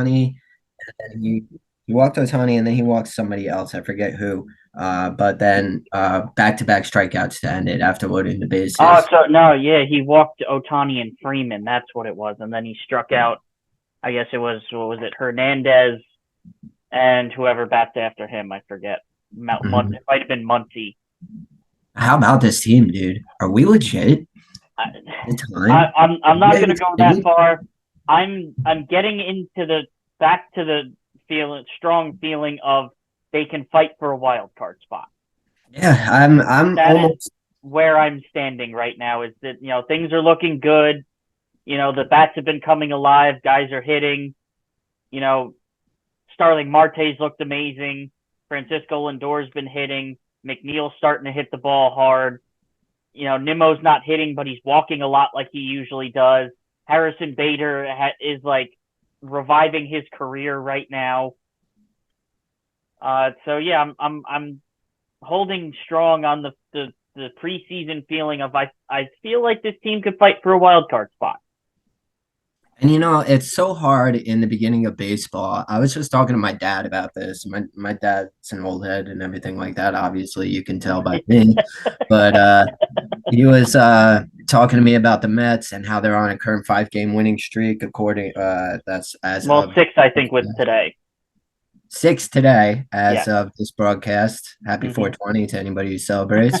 Otani, and he walked Otani, and then he walked somebody else. I forget who. But then back-to-back strikeouts to end it after loading the Oh, bases. so no, yeah, he walked Otani and Freeman. That's what it was, and then he struck out. I guess it was what was it, Hernandez and whoever backed after him. I forget. Mhm. It might have been Muncy. How about this team, dude? Are we legit? I, The time? I'm not Yeah, gonna go that far. I'm getting into the back to the strong feeling of they can fight for a wild card spot. yeah, I'm That is almost. where I'm standing right now. Is that things are looking good. The bats have been coming alive. Guys are hitting. You know, Starling Marte's looked amazing. Francisco Lindor's been hitting. McNeil's starting to hit the ball hard. Nimmo's not hitting, but he's walking a lot like he usually does. Harrison Bader is like reviving his career right now. So yeah, I'm holding strong on the preseason feeling of I feel like this team could fight for a wild card spot. And it's so hard in the beginning of baseball. I was just talking to my dad about this. My dad's an old head and everything like that. Obviously, you can tell by me. But he was talking to me about the Mets and how they're on a current 5 game winning streak. According, that's as Well, of six I think with today. six today, Yeah. as of this broadcast. Happy Mm-hmm. 420 to anybody who celebrates.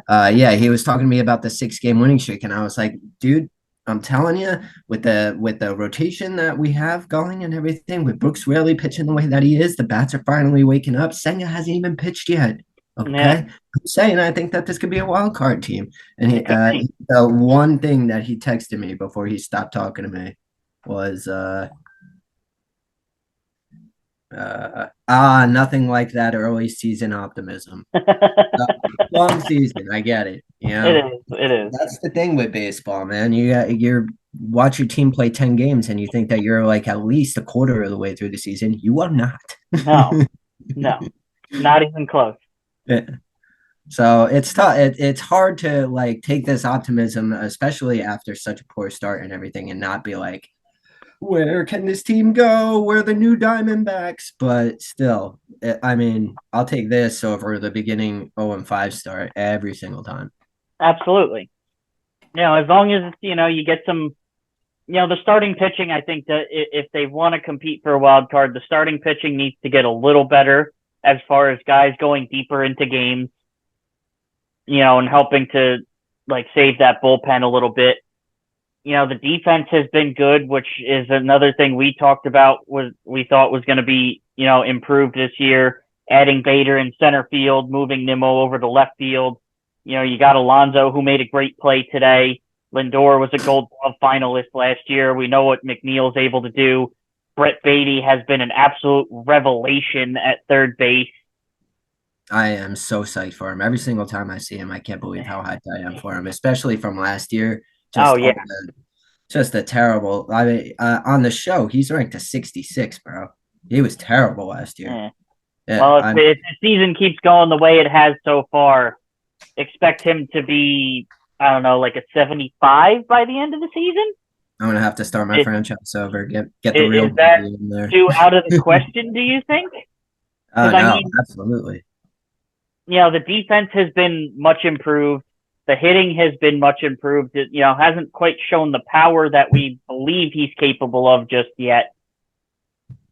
But yeah, he was talking to me about the 6 game winning streak, and I was like, dude, I'm telling you, with the rotation that we have going and everything, with Brooks Raley pitching the way that he is, the bats are finally waking up. Senga hasn't even pitched yet. Yeah. Okay, I'm saying I think that this could be a wild card team. And It could be. the one thing that he texted me before he stopped talking to me was nothing like that early season optimism. Uh, Long season, I get it. It is. It is. That's the thing with baseball, man. You're watch your team play 10 games, and you think that you're like at least a quarter of the way through the season. You are not. No. No. Not even close. Yeah. So it's tough. It's hard to like take this optimism, especially after such a poor start and everything, and not be like, where can this team go? We're the new Diamondbacks. But still, I mean, I'll take this over the beginning 0-5 start every single time. Absolutely. As long as you get some. The starting pitching. I think that if they want to compete for a wild card, the starting pitching needs to get a little better as far as guys going deeper into games. And helping to like save that bullpen a little bit. The defense has been good, which is another thing we talked about we thought was going to be, improved this year, adding Bader in center field, moving Nimmo over to left field. You got Alonso who made a great play today. Lindor was a gold glove finalist last year. We know what McNeil's able to do. Brett Beatty has been an absolute revelation at third base. I am so psyched for him. Every single time I see him, I can't believe how hyped I am for him, especially from last year. Oh Just yeah. just a terrible. I mean, on the show, he's ranked to 66, bro. He was terrible last year. Yeah. Yeah, Well, if the season keeps going the way it has so far, expect him to be, I don't know, like a 75 by the end of the season. I'm gonna have to start my Is, franchise over. Get the real is that baby in there. too out of the question, do you think? Because, I No, mean, absolutely. the defense has been much improved. The hitting has been much improved. It, hasn't quite shown the power that we believe he's capable of just yet.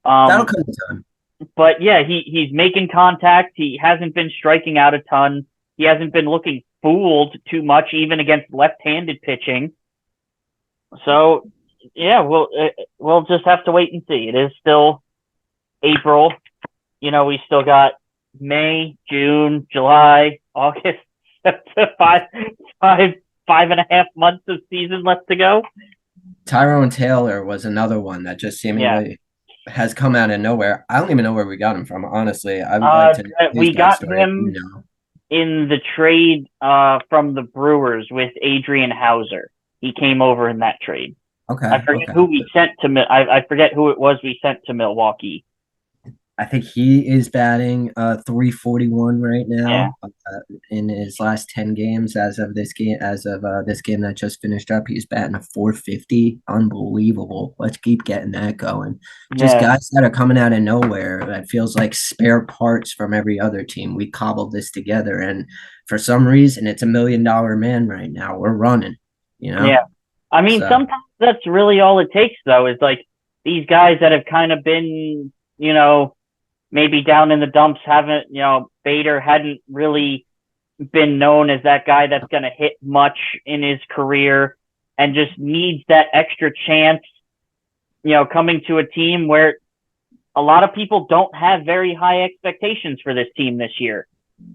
That'll Um, come in time. but yeah, he's making contact. He hasn't been striking out a ton. He hasn't been looking fooled too much, even against left-handed pitching. So yeah, we'll just have to wait and see. It is still April. We still got May, June, July, August, five, five, 5.5 months of season left to go. Tyrone Taylor was another one that just Yeah. seemingly has come out of nowhere. I don't even know where we got him from. Honestly, I would like to know his We got backstory if you him know. in the trade from the Brewers with Adrian Hauser. He came over in that trade. I Okay, forget okay. who we sent to. I forget who it was we sent to Milwaukee. I think he is batting 341 right Yeah, now in his last 10 games as of this game that just finished up. He's batting a 450. Unbelievable. Let's keep getting that going. Just yeah, guys that are coming out of nowhere. That feels like spare parts from every other team. We cobbled this together, and for some reason, it's $1 million man right now. We're running, you yeah. know. I mean, So sometimes that's really all it takes, though, is like these guys that have kind of been, maybe down in the dumps, haven't, Bader hadn't really been known as that guy that's going to hit much in his career and just needs that extra chance, coming to a team where a lot of people don't have very high expectations for this team this year.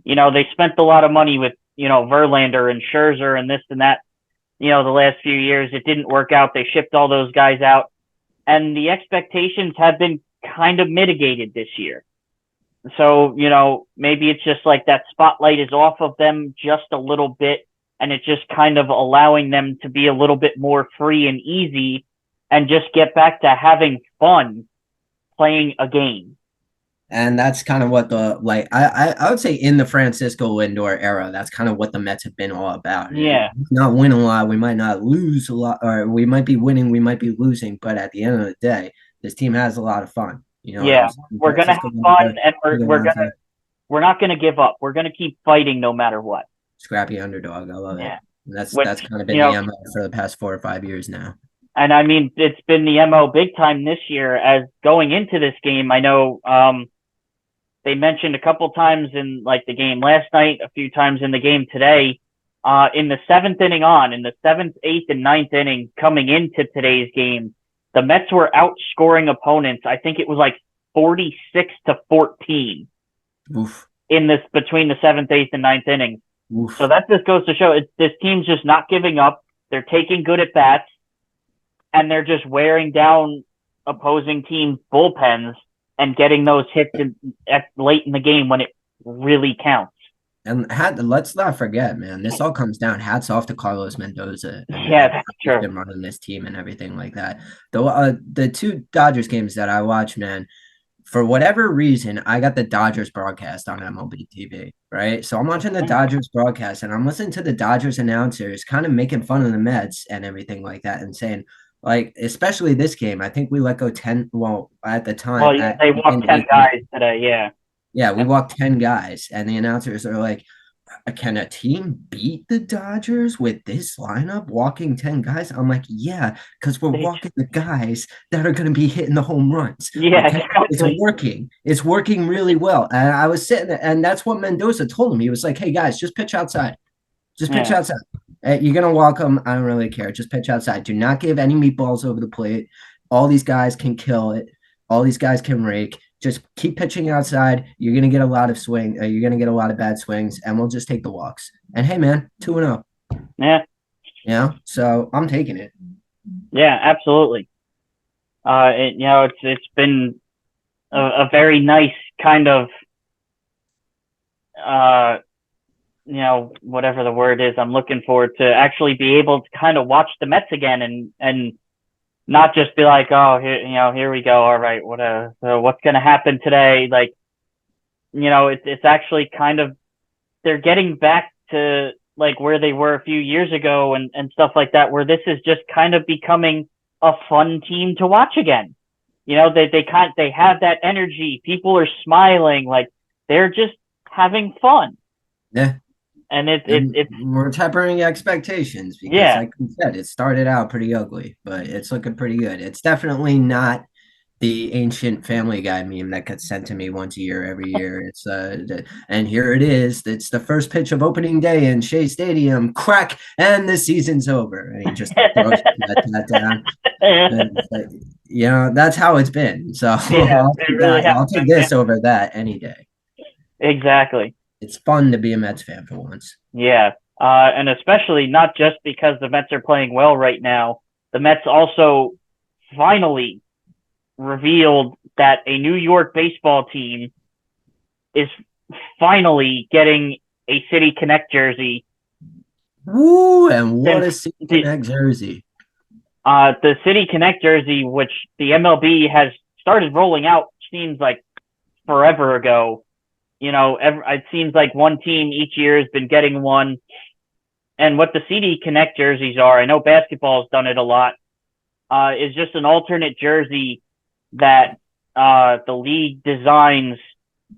They spent a lot of money with, Verlander and Scherzer and this and that, the last few years. It didn't work out. They shipped all those guys out. And the expectations have been kind of mitigated this year. So, maybe it's just like that spotlight is off of them just a little bit, and it's just kind of allowing them to be a little bit more free and easy and just get back to having fun playing a game. and that's kind of what the like I would say in the Francisco Lindor era, that's kind of what the Mets have been all about. Yeah. Not win a lot, we might not lose a lot, or we might be winning, we might be losing, but at the end of the day, this team has a lot of fun. You know what I'm Yeah. saying? We're going to Francisco have fun, Lindor, and Devontae, we're not going to give up. We're going to keep fighting no matter what. scrappy underdog. I love it. Yeah. And Which, that's kind of you been the know, MO for the past 4 or 5 years now. and I mean, it's been the MO big time this year. As going into this game, I know they mentioned a couple times in like the game last night, a few times in the game today. In the seventh inning in the seventh, eighth, and ninth inning coming into today's game, the Mets were outscoring opponents. I think it was like 46-14 Oof. in this between the seventh, eighth, and ninth innings. So Oof. that just goes to show this team's just not giving up. They're taking good at bats, and they're just wearing down opposing teams' bullpens and getting those hits late in the game when it really counts. And let's not forget, man, this all comes down. Hats off to Carlos Mendoza Yeah, and that's how he's true. been running this team and everything like that. The two Dodgers games that I watched, man, for whatever reason, I got the Dodgers broadcast on MLB TV, right? So I'm watching the Dodgers broadcast and I'm listening to the Dodgers announcers kind of making fun of the Mets and everything like that and saying, like, especially this game, I think we let go 10. Well, at the time, Well, yeah, at they in walked 10 eighth inning, guys today. Yeah. yeah, we walked 10 guys, and the announcers are like, can a team beat the Dodgers with this lineup walking 10 guys? I'm like, yeah, because we're They, walking the guys that are going to be hitting the home runs. yeah, Okay. It's exactly. working. It's working really well. And I was sitting there, and that's what Mendoza told him. He was like, hey, guys, just pitch outside. Just pitch Yeah. outside. You're going to walk them. I don't really care. Just pitch outside. Do not give any meatballs over the plate. All these guys can kill it. All these guys can rake. Just keep pitching outside. You're gonna get a lot of swing. You're gonna get a lot of bad swings, and we'll just take the walks. And hey, man, 2-0. Yeah. So I'm taking it. Yeah, absolutely. It's been a very nice kind of, uh, whatever the word is, I'm looking forward to actually be able to kind of watch the Mets again and not just be like, oh, here we go. All right, what's going to happen today? Like, it's actually kind of, they're getting back to like where they were a few years ago and stuff like that, where this is just kind of becoming a fun team to watch again. They have that energy. People are smiling, like they're just having fun. Yeah. And it's And we're tempering expectations because, yeah, like you said, it started out pretty ugly, but it's looking pretty good. It's definitely not the ancient Family Guy meme that gets sent to me once a year, every year. And here it is. It's the first pitch of opening day in Shea Stadium. Crack, and the season's over. And he just throws that down. And it's like, that's how it's been. So yeah, it really has I'll take been. Yeah, this over that any day. exactly. It's fun to be a Mets fan for once. Yeah. And especially not just because the Mets are playing well right now. The Mets also finally revealed that a New York baseball team is finally getting a City Connect jersey. Woo! And what Since a City the Connect jersey. the City Connect jersey, which the MLB has started rolling out, seems like forever ago. It seems like one team each year has been getting one. And what the CD Connect jerseys are, I know basketball has done it a lot, is just an alternate jersey that the league designs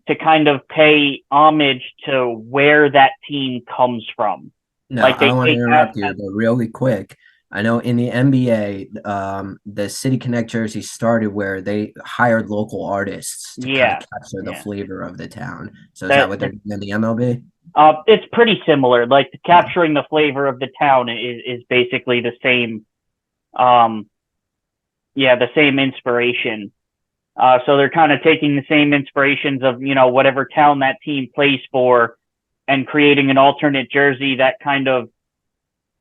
to kind of pay homage to where that team comes from. No, Like I they don't want to take that interrupt you, as, but really quick, I know in the NBA, the City Connect jersey started where they hired local artists to kind of yeah, capture the yeah. flavor of the town. So is that That what they're doing in the MLB? it's pretty similar. Like Yeah. capturing the flavor of the town is basically the same. Um, yeah, the same inspiration. So they're kind of taking the same inspirations of whatever town that team plays for, and creating an alternate jersey that kind of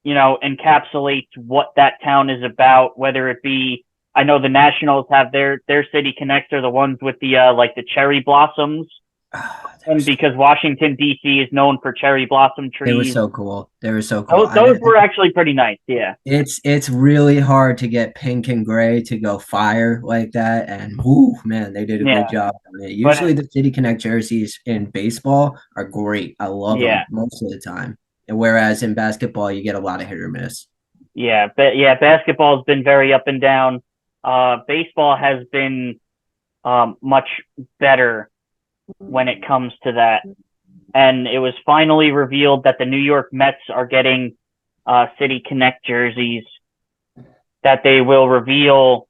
encapsulates what that town is about. Whether it be, I know the Nationals have their city connects are the ones with the like the cherry blossoms, Ah, and because Washington D.C. is known for cherry blossom they were trees. so cool. They were so cool. Those were actually pretty nice. Yeah, It's really hard to get pink and gray to go fire like that, and whoo, man, they did a good yeah, job on it. but Usually, the City Connect jerseys in baseball are great. I love yeah, them most of the time, and whereas in basketball, you get a lot of hit or miss. yeah, but yeah, basketball's been very up and down. Baseball has been much better when it comes to that. And it was finally revealed that the New York Mets are getting City Connect jerseys that they will reveal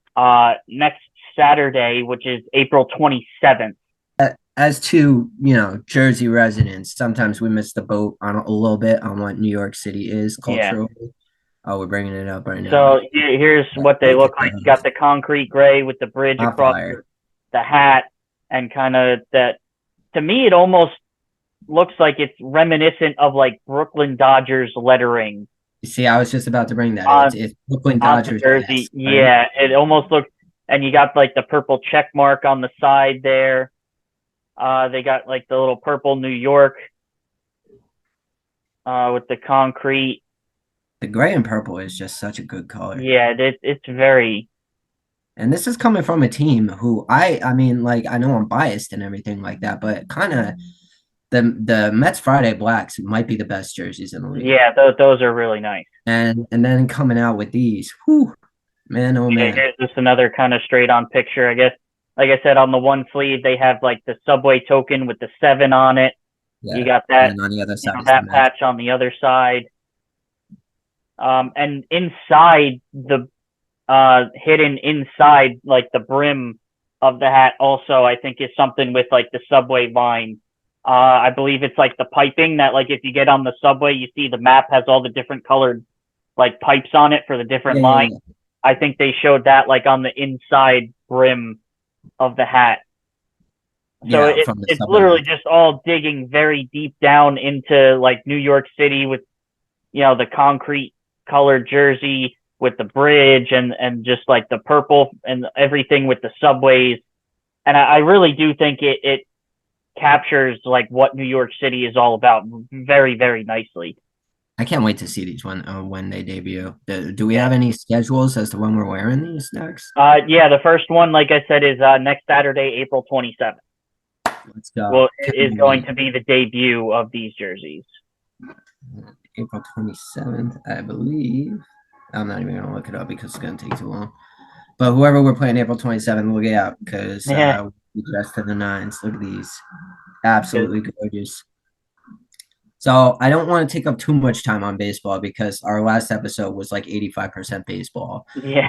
next Saturday, which is April 27th. As to Jersey residents, sometimes we miss the boat on a little bit on what New York City is Yeah. culturally. Oh, we're bringing it up right now. So here's what they Look look at like. You got those. the concrete gray with the bridge On across fire. the hat, and kind of that. To me, it almost looks like it's reminiscent of like Brooklyn Dodgers lettering You see, I was just about to bring that. on It's Brooklyn on the Dodgers jersey. esque, right? Yeah, it almost looks, and you got like the purple check mark on the side there. They got like the little purple New York with the concrete. The gray and purple is just such a good color. Yeah, it's very And this is coming from a team who I mean, like I know I'm biased and everything like that, but kind of the Mets Friday Blacks might be the best jerseys in the league. yeah. Those are really nice. And then coming out with these, whew, man, oh Yeah, man. here's just another kind of straight on picture. I guess, like I said, on the one sleeve they have like the subway token with the 7 on it. You Yeah. got And that, then on the other side is the that Mets. patch on the other side. And inside the hidden inside like the brim of the hat also I think is something with like the subway line. I believe it's like the piping that like if you get on the subway you see the map has all the different colored like pipes on it for the different Yeah, lines. yeah, I think they showed that like on the inside brim of the hat. So yeah, from the it's subway literally line. just all digging very deep down into like New York City with the concrete colored jersey with the bridge and just like the purple and everything with the subways. And I really do think it captures like what New York City is all about very, very nicely. I can't wait to see these when they debut. Do we Yeah. have any schedules as to when we're wearing these next? Yeah, the first one, like I said, is next Saturday, April 27th. Let's go. Well, Can't is going wait. to be the debut of these jerseys. April 27th, I believe. I'm not even gonna look it up because it's gonna take too long. But whoever we're playing April 27th, look it out because Yeah, we dressed to the nines. Look at these. because Absolutely gorgeous. So I don't want to take up too much time on baseball because our last episode was like 85% baseball. yeah.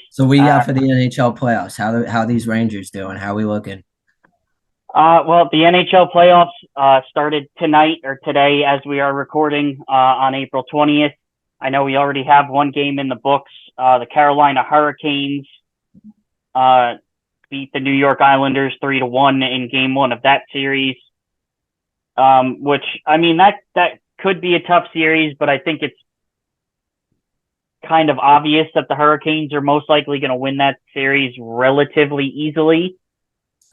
So we uh, got for the NHL playoffs. How these Rangers doing? How we looking? well, the NHL playoffs started tonight or today as we are recording on April 20th. I know we already have one game in the books. The Carolina Hurricanes beat the New York Islanders 3-1 in Game 1 of that series. Which I mean that could be a tough series, but I think it's kind of obvious that the Hurricanes are most likely going to win that series relatively easily.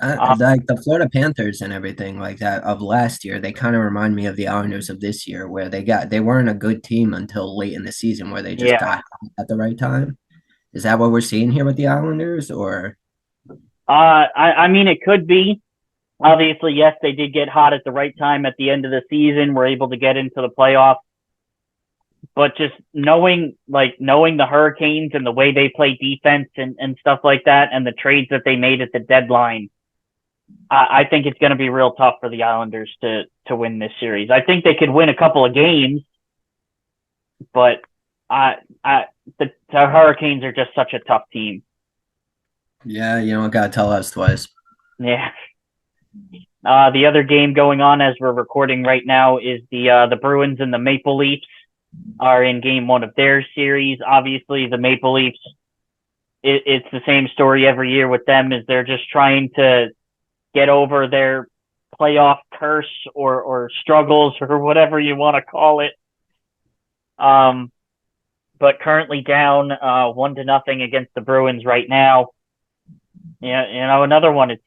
Like the Florida Panthers and everything like that of last year, they kind of remind me of the Islanders of this year, where they weren't a good team until late in the season, where they just Yeah, got hot at the right time. Is that what we're seeing here with the Islanders, or I mean, it could be. Obviously, yes, they did get hot at the right time at the end of the season. Were able to get into the playoffs, but just knowing the Hurricanes and the way they play defense and stuff like that, and the trades that they made at the deadline, I think it's going to be real tough for the Islanders to win this series. I think they could win a couple of games, but I, I the Hurricanes are just such a tough team. Yeah, you don't gotta tell us twice. Yeah. The other game going on as we're recording right now is the Bruins and the Maple Leafs are in game one of their series. Obviously, the Maple Leafs, it's the same story every year with them, is they're just trying to get over their playoff curse or struggles or whatever you want to call it. But currently down 1-0 against the Bruins right now. Yeah, another one. It's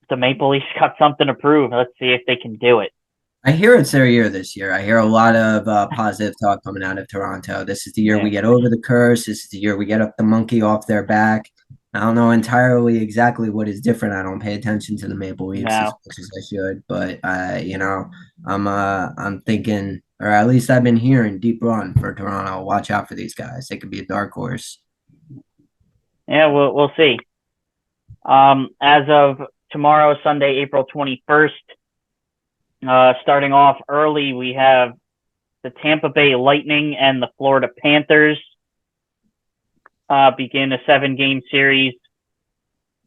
the Maple Leafs got something to prove. Let's see if they can do it. I hear it's their year this year. I hear a lot of positive talk coming out of Toronto. This is the year Yeah. we get over the curse. This is the year we get up the monkey off their back. I don't know entirely exactly what is different. I don't pay attention to the Maple Leafs as No. much as I should, but I'm thinking, or at least I've been hearing deep run for Toronto. Watch out for these guys. They could be a dark horse. Yeah, we'll see. As of tomorrow, Sunday, April 21st, starting off early, we have the Tampa Bay Lightning and the Florida Panthers begin a 7-game series.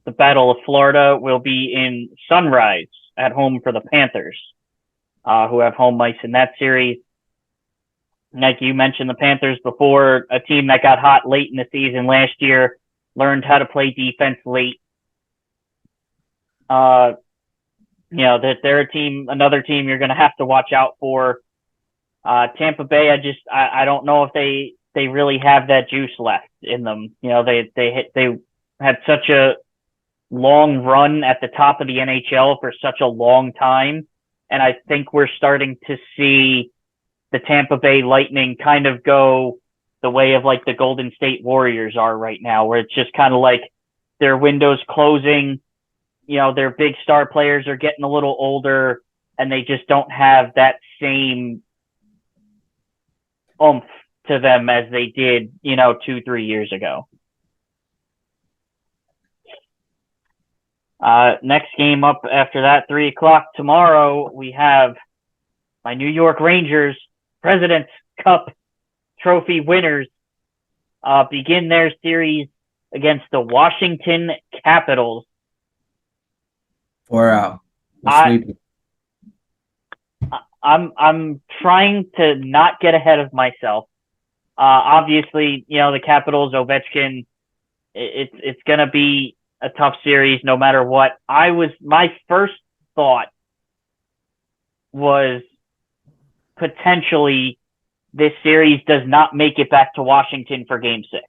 The Battle of Florida will be in Sunrise at home for the Panthers, who have home ice in that series. Like you mentioned, the Panthers before, a team that got hot late in the season last year, learned how to play defense late. That they're another team you're going to have to watch out for. Tampa Bay, I don't know if they really have that juice left in them. They had such a long run at the top of the NHL for such a long time, and I think we're starting to see the Tampa Bay Lightning kind of go the way of like the Golden State Warriors are right now, where it's just kind of like their window's closing. Their big star players are getting a little older, and they just don't have that same oomph to them as they did, 2-3 years ago. Next game up after that, 3:00 tomorrow, we have my New York Rangers, President's Cup Trophy winners, begin their series against the Washington Capitals. 4 out. I'm trying to not get ahead of myself. Obviously, the Capitals, Ovechkin, it's going to be a tough series no matter what. My first thought was potentially this series does not make it back to Washington for Game 6,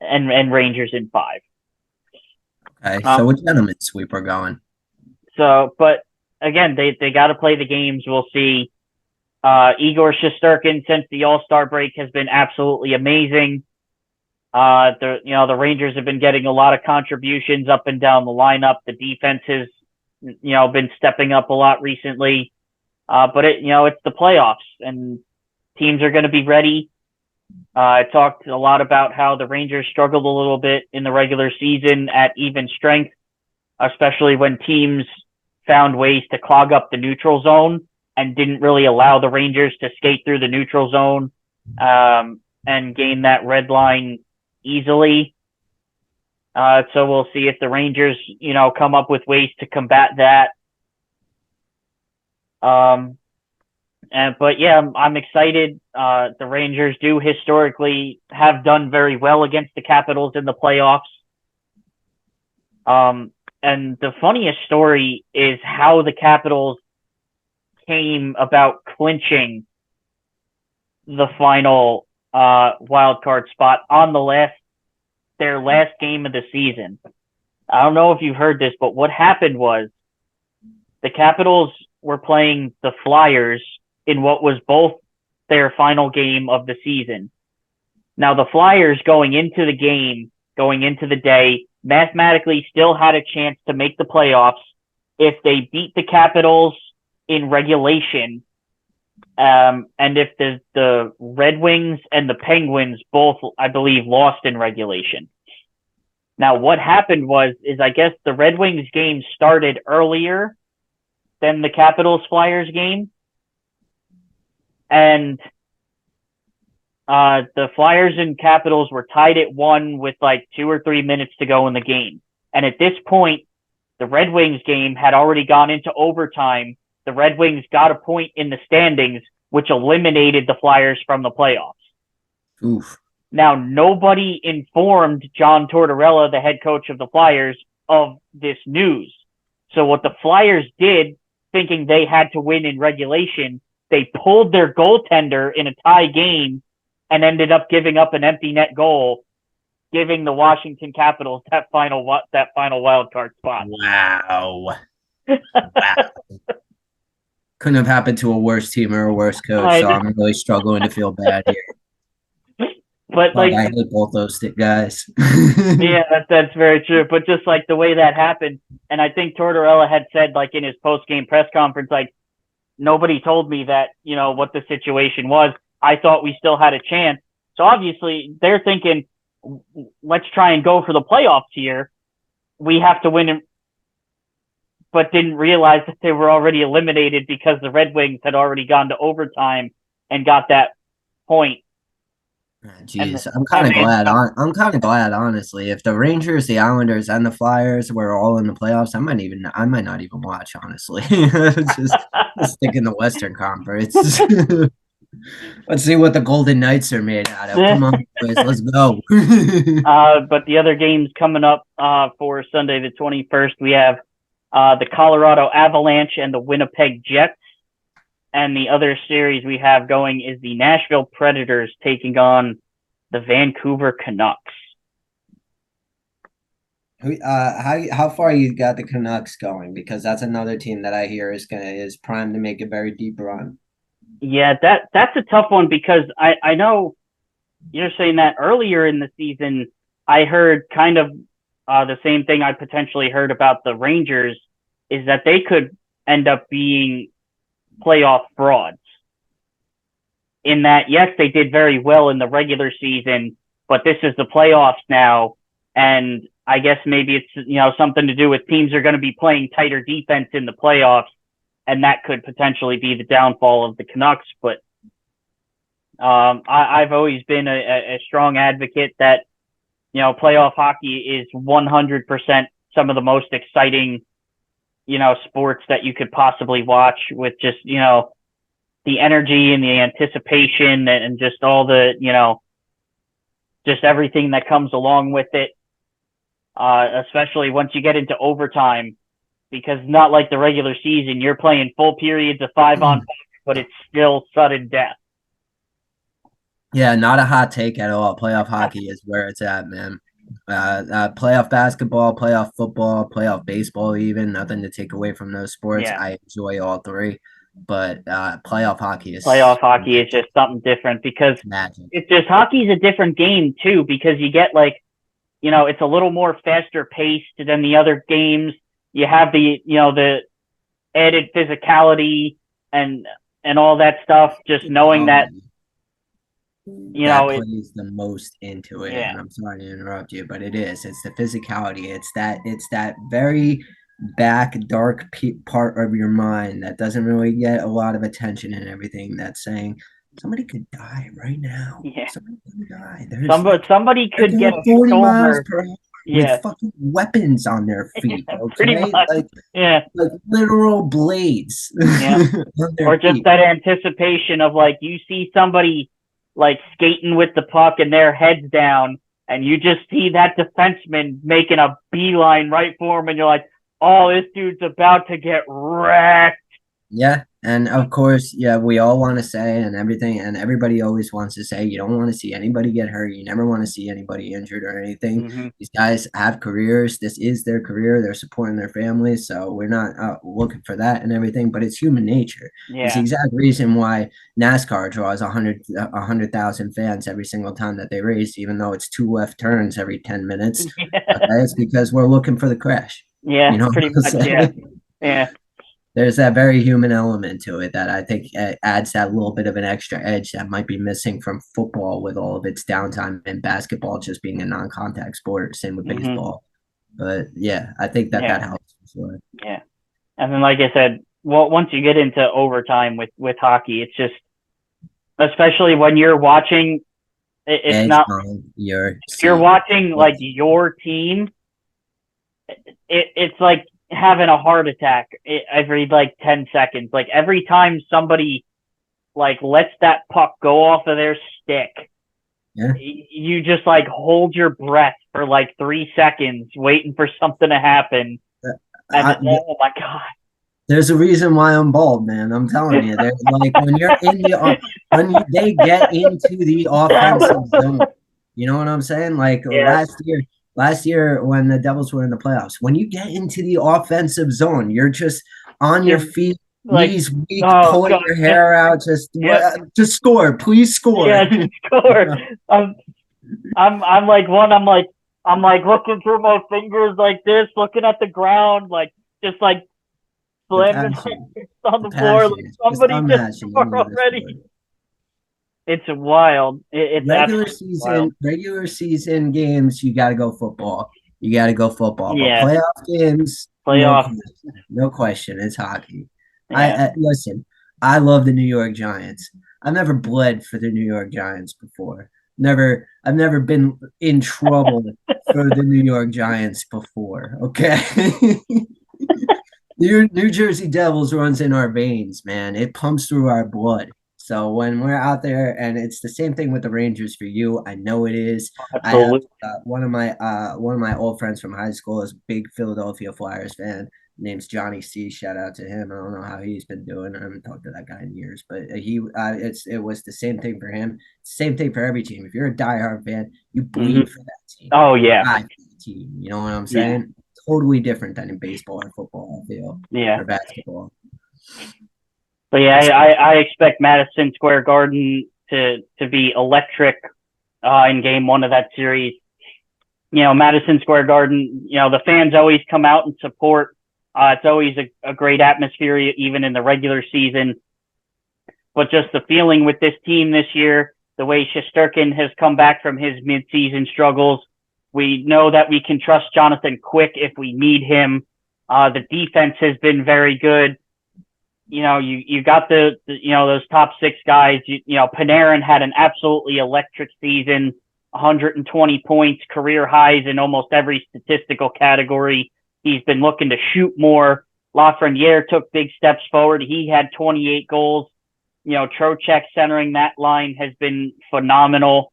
and Rangers in 5. Okay, so which gentleman sweep we're going? So, but again, they got to play the games. We'll see. Igor Shesterkin, since the All-Star break, has been absolutely amazing. The Rangers have been getting a lot of contributions up and down the lineup. The defense has, been stepping up a lot recently. But it's the playoffs, and teams are going to be ready. I talked a lot about how the Rangers struggled a little bit in the regular season at even strength, especially when teams found ways to clog up the neutral zone and didn't really allow the Rangers to skate through the neutral zone and gain that red line easily. So we'll see if the Rangers, come up with ways to combat that. But yeah, I'm excited. The Rangers do historically have done very well against the Capitals in the playoffs. And the funniest story is how the Capitals came about clinching the final wild card spot on their last game of the season. I don't know if you've heard this, but what happened was the Capitals were playing the Flyers in what was both their final game of the season. Now, the Flyers going into the game going into the day, mathematically still had a chance to make the playoffs if they beat the Capitals in regulation, and if the Red Wings and the Penguins both, I believe, lost in regulation. Now, what happened is I guess the Red Wings game started earlier than the Capitals Flyers game, and the Flyers and Capitals were tied at 1 with like 2 or 3 minutes to go in the game. And at this point, the Red Wings game had already gone into overtime. The Red Wings got a point in the standings, which eliminated the Flyers from the playoffs. Oof. Now, nobody informed John Tortorella, the head coach of the Flyers, of this news. So what the Flyers did, thinking they had to win in regulation, they pulled their goaltender in a tie game and ended up giving up an empty net goal, giving the Washington Capitals that final wild card spot. Wow. Wow. Couldn't have happened to a worse team or a worse coach, so I'm really struggling to feel bad here. But like, I hate both those guys. Yeah, that's very true. But just like the way that happened, and I think Tortorella had said, like in his post-game press conference, like, nobody told me that, what the situation was. I thought we still had a chance. So obviously they're thinking, let's try and go for the playoffs here. We have to win, but didn't realize that they were already eliminated because the Red Wings had already gone to overtime and got that point. Jeez, I'm kind of glad. I'm kind of glad, honestly. If the Rangers, the Islanders, and the Flyers were all in the playoffs, I might not even watch. Honestly, just stick in the Western Conference. Let's see what the Golden Knights are made out of. Come on, boys, let's go. But the other games coming up for Sunday the 21st, we have the Colorado Avalanche and the Winnipeg Jets. And the other series we have going is the Nashville Predators taking on the Vancouver Canucks. How far you got the Canucks going? Because that's another team that I hear is primed to make a very deep run. Yeah, that's a tough one because I know you're saying that earlier in the season, I heard kind of the same thing I potentially heard about the Rangers, is that they could end up being playoff frauds. In that, yes, they did very well in the regular season, but this is the playoffs now, and I guess maybe it's something to do with teams are going to be playing tighter defense in the playoffs, and that could potentially be the downfall of the Canucks. But I've always been a strong advocate that playoff hockey is 100% some of the most exciting sports that you could possibly watch, with just the energy and the anticipation and just all the just everything that comes along with it, especially once you get into overtime, because not like the regular season, you're playing full periods of 5-on-5, but it's still sudden death. Yeah, not a hot take at all. Playoff hockey is where it's at, man. Playoff basketball, playoff football, playoff baseball, even nothing to take away from those sports. Yeah. I enjoy all three, but playoff hockey is just something different, because magic. It's just, hockey's a different game too, because you get it's a little more faster paced than the other games. You have the added physicality and all that stuff, just knowing that that plays the most into it. Yeah. And I'm sorry to interrupt you, but it's the physicality. It's that very back dark part of your mind that doesn't really get a lot of attention and everything, that's saying somebody could die right now. Yeah, somebody could die. Somebody could get 40 miles per hour with fucking weapons on their feet. Okay? Pretty much. Like literal blades. Yeah. Or just feet. That anticipation of you see somebody skating with the puck and their heads down, and you just see that defenseman making a beeline right for him, and you're like, oh, this dude's about to get wrecked. Yeah, And of course, yeah, we all want to say and everything, and everybody always wants to say you don't want to see anybody get hurt. You never want to see anybody injured or anything. Hmm. These guys have careers. This is their career. They're supporting their families, so we're not looking for that and everything. But it's human nature. It's the Yeah. exact reason why NASCAR draws 100,000 fans every single time that they race, even though it's two left turns every 10 minutes. Okay, it's because we're looking for the crash. You Yeah, know what pretty I'm much. Yeah. saying? Yeah. There's that very human element to it that I think adds that little bit of an extra edge that might be missing from football with all of its downtime and basketball just being a non-contact sport. Same with Hmm. baseball. But yeah, I think that Yeah. helps for sure. Yeah. And then, like I said, well, once you get into overtime with hockey, it's just, especially when you're watching, it's Edge not, on your if you're seat. watching like your team, it's like having a heart attack every like 10 seconds. Like every time somebody like lets that puck go off of their stick, Yeah. you just like hold your breath for like 3 seconds, waiting for something to happen. And I, oh my god, there's a reason why I'm bald, man. I'm telling you. There's like when you're in the they get into the offensive zone. You know what I'm saying? Like yeah, last year when the Devils were in the playoffs, when you get into the offensive zone, you're just on your you're feet, like, knees weak, oh pulling god, your yeah, hair out, yeah, just score, please score. yeah, to score. I'm, I'm like one. I'm like looking through my fingers like this, looking at the ground, like just like The slamming my passion, fist on the the floor, passion like is just somebody just unmatched in score any other already. sport. It's wild. It's absolutely wild. Regular season games, you got to go football. You got to go football. But Yeah, playoff games, playoff. no question, it's hockey. Yeah, I listen. I love the New York Giants. I've never bled for the New York Giants before. I've never been in trouble for the New York Giants before. Okay. New Jersey Devils runs in our veins, man. It pumps through our blood. So when we're out there, and it's the same thing with the Rangers for you, I know it is. I have absolutely. one of my old friends from high school is a big Philadelphia Flyers fan. Name's Johnny C. Shout out to him. I don't know how he's been doing. I haven't talked to that guy in years, but it was the same thing for him. Same thing for every team. If you're a diehard fan, you Hmm. bleed for that team. Oh You yeah, die for the team. You know what I'm yeah, saying? Totally different than in baseball or football, I feel, yeah. or basketball. But yeah, I expect Madison Square Garden to be electric in Game One of that series. You know, Madison Square Garden. You know, the fans always come out and support. It's always a great atmosphere, even in the regular season. But just the feeling with this team this year, the way Shesterkin has come back from his midseason struggles, we know that we can trust Jonathan Quick if we need him. The defense has been very good. You know, you got the you know, those top six guys. You know, Panarin had an absolutely electric season, 120 points, career highs in almost every statistical category. He's been looking to shoot more. Lafreniere took big steps forward. He had 28 goals. You know, Trocheck centering that line has been phenomenal.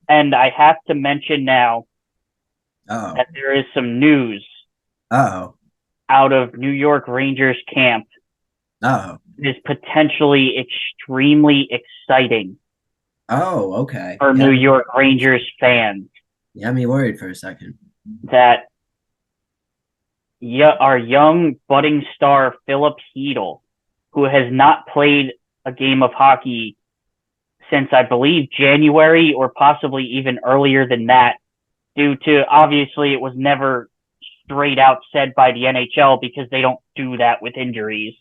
And I have to mention now Oh, that there is some news oh, out of New York Rangers camp. oh, It is potentially extremely exciting oh. Okay. for New York Rangers fans You had me worried for a second. that our young budding star Philip Hedel, who has not played a game of hockey since I believe January or possibly even earlier than that, due to obviously it was never straight out said by the NHL because they don't do that with injuries.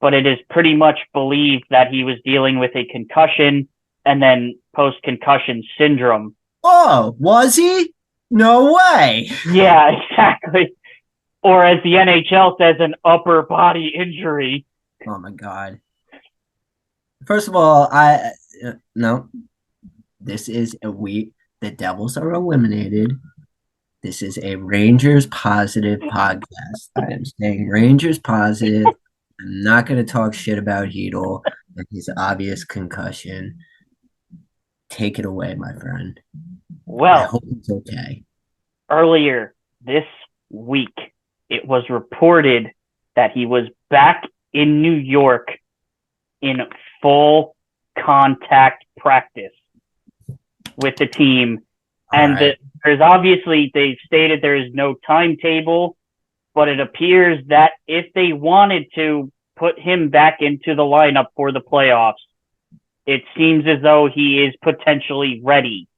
But it is pretty much believed that he was dealing with a concussion and then post concussion syndrome. Oh, was he? No way. Yeah, exactly. Or as the NHL says, an upper body injury. Oh my God. First of all, no. This is a we. The Devils are eliminated. This is a Rangers positive podcast. I am saying Rangers positive. I'm not going to talk shit about Hedel and his obvious concussion. Take it away, my friend. I Well, hope it's okay. earlier this week, it was reported that he was back in New York in full contact practice with the team. All And right. there's obviously, they've stated there is no timetable, but it appears that if they wanted to put him back into the lineup for the playoffs, it seems as though he is potentially ready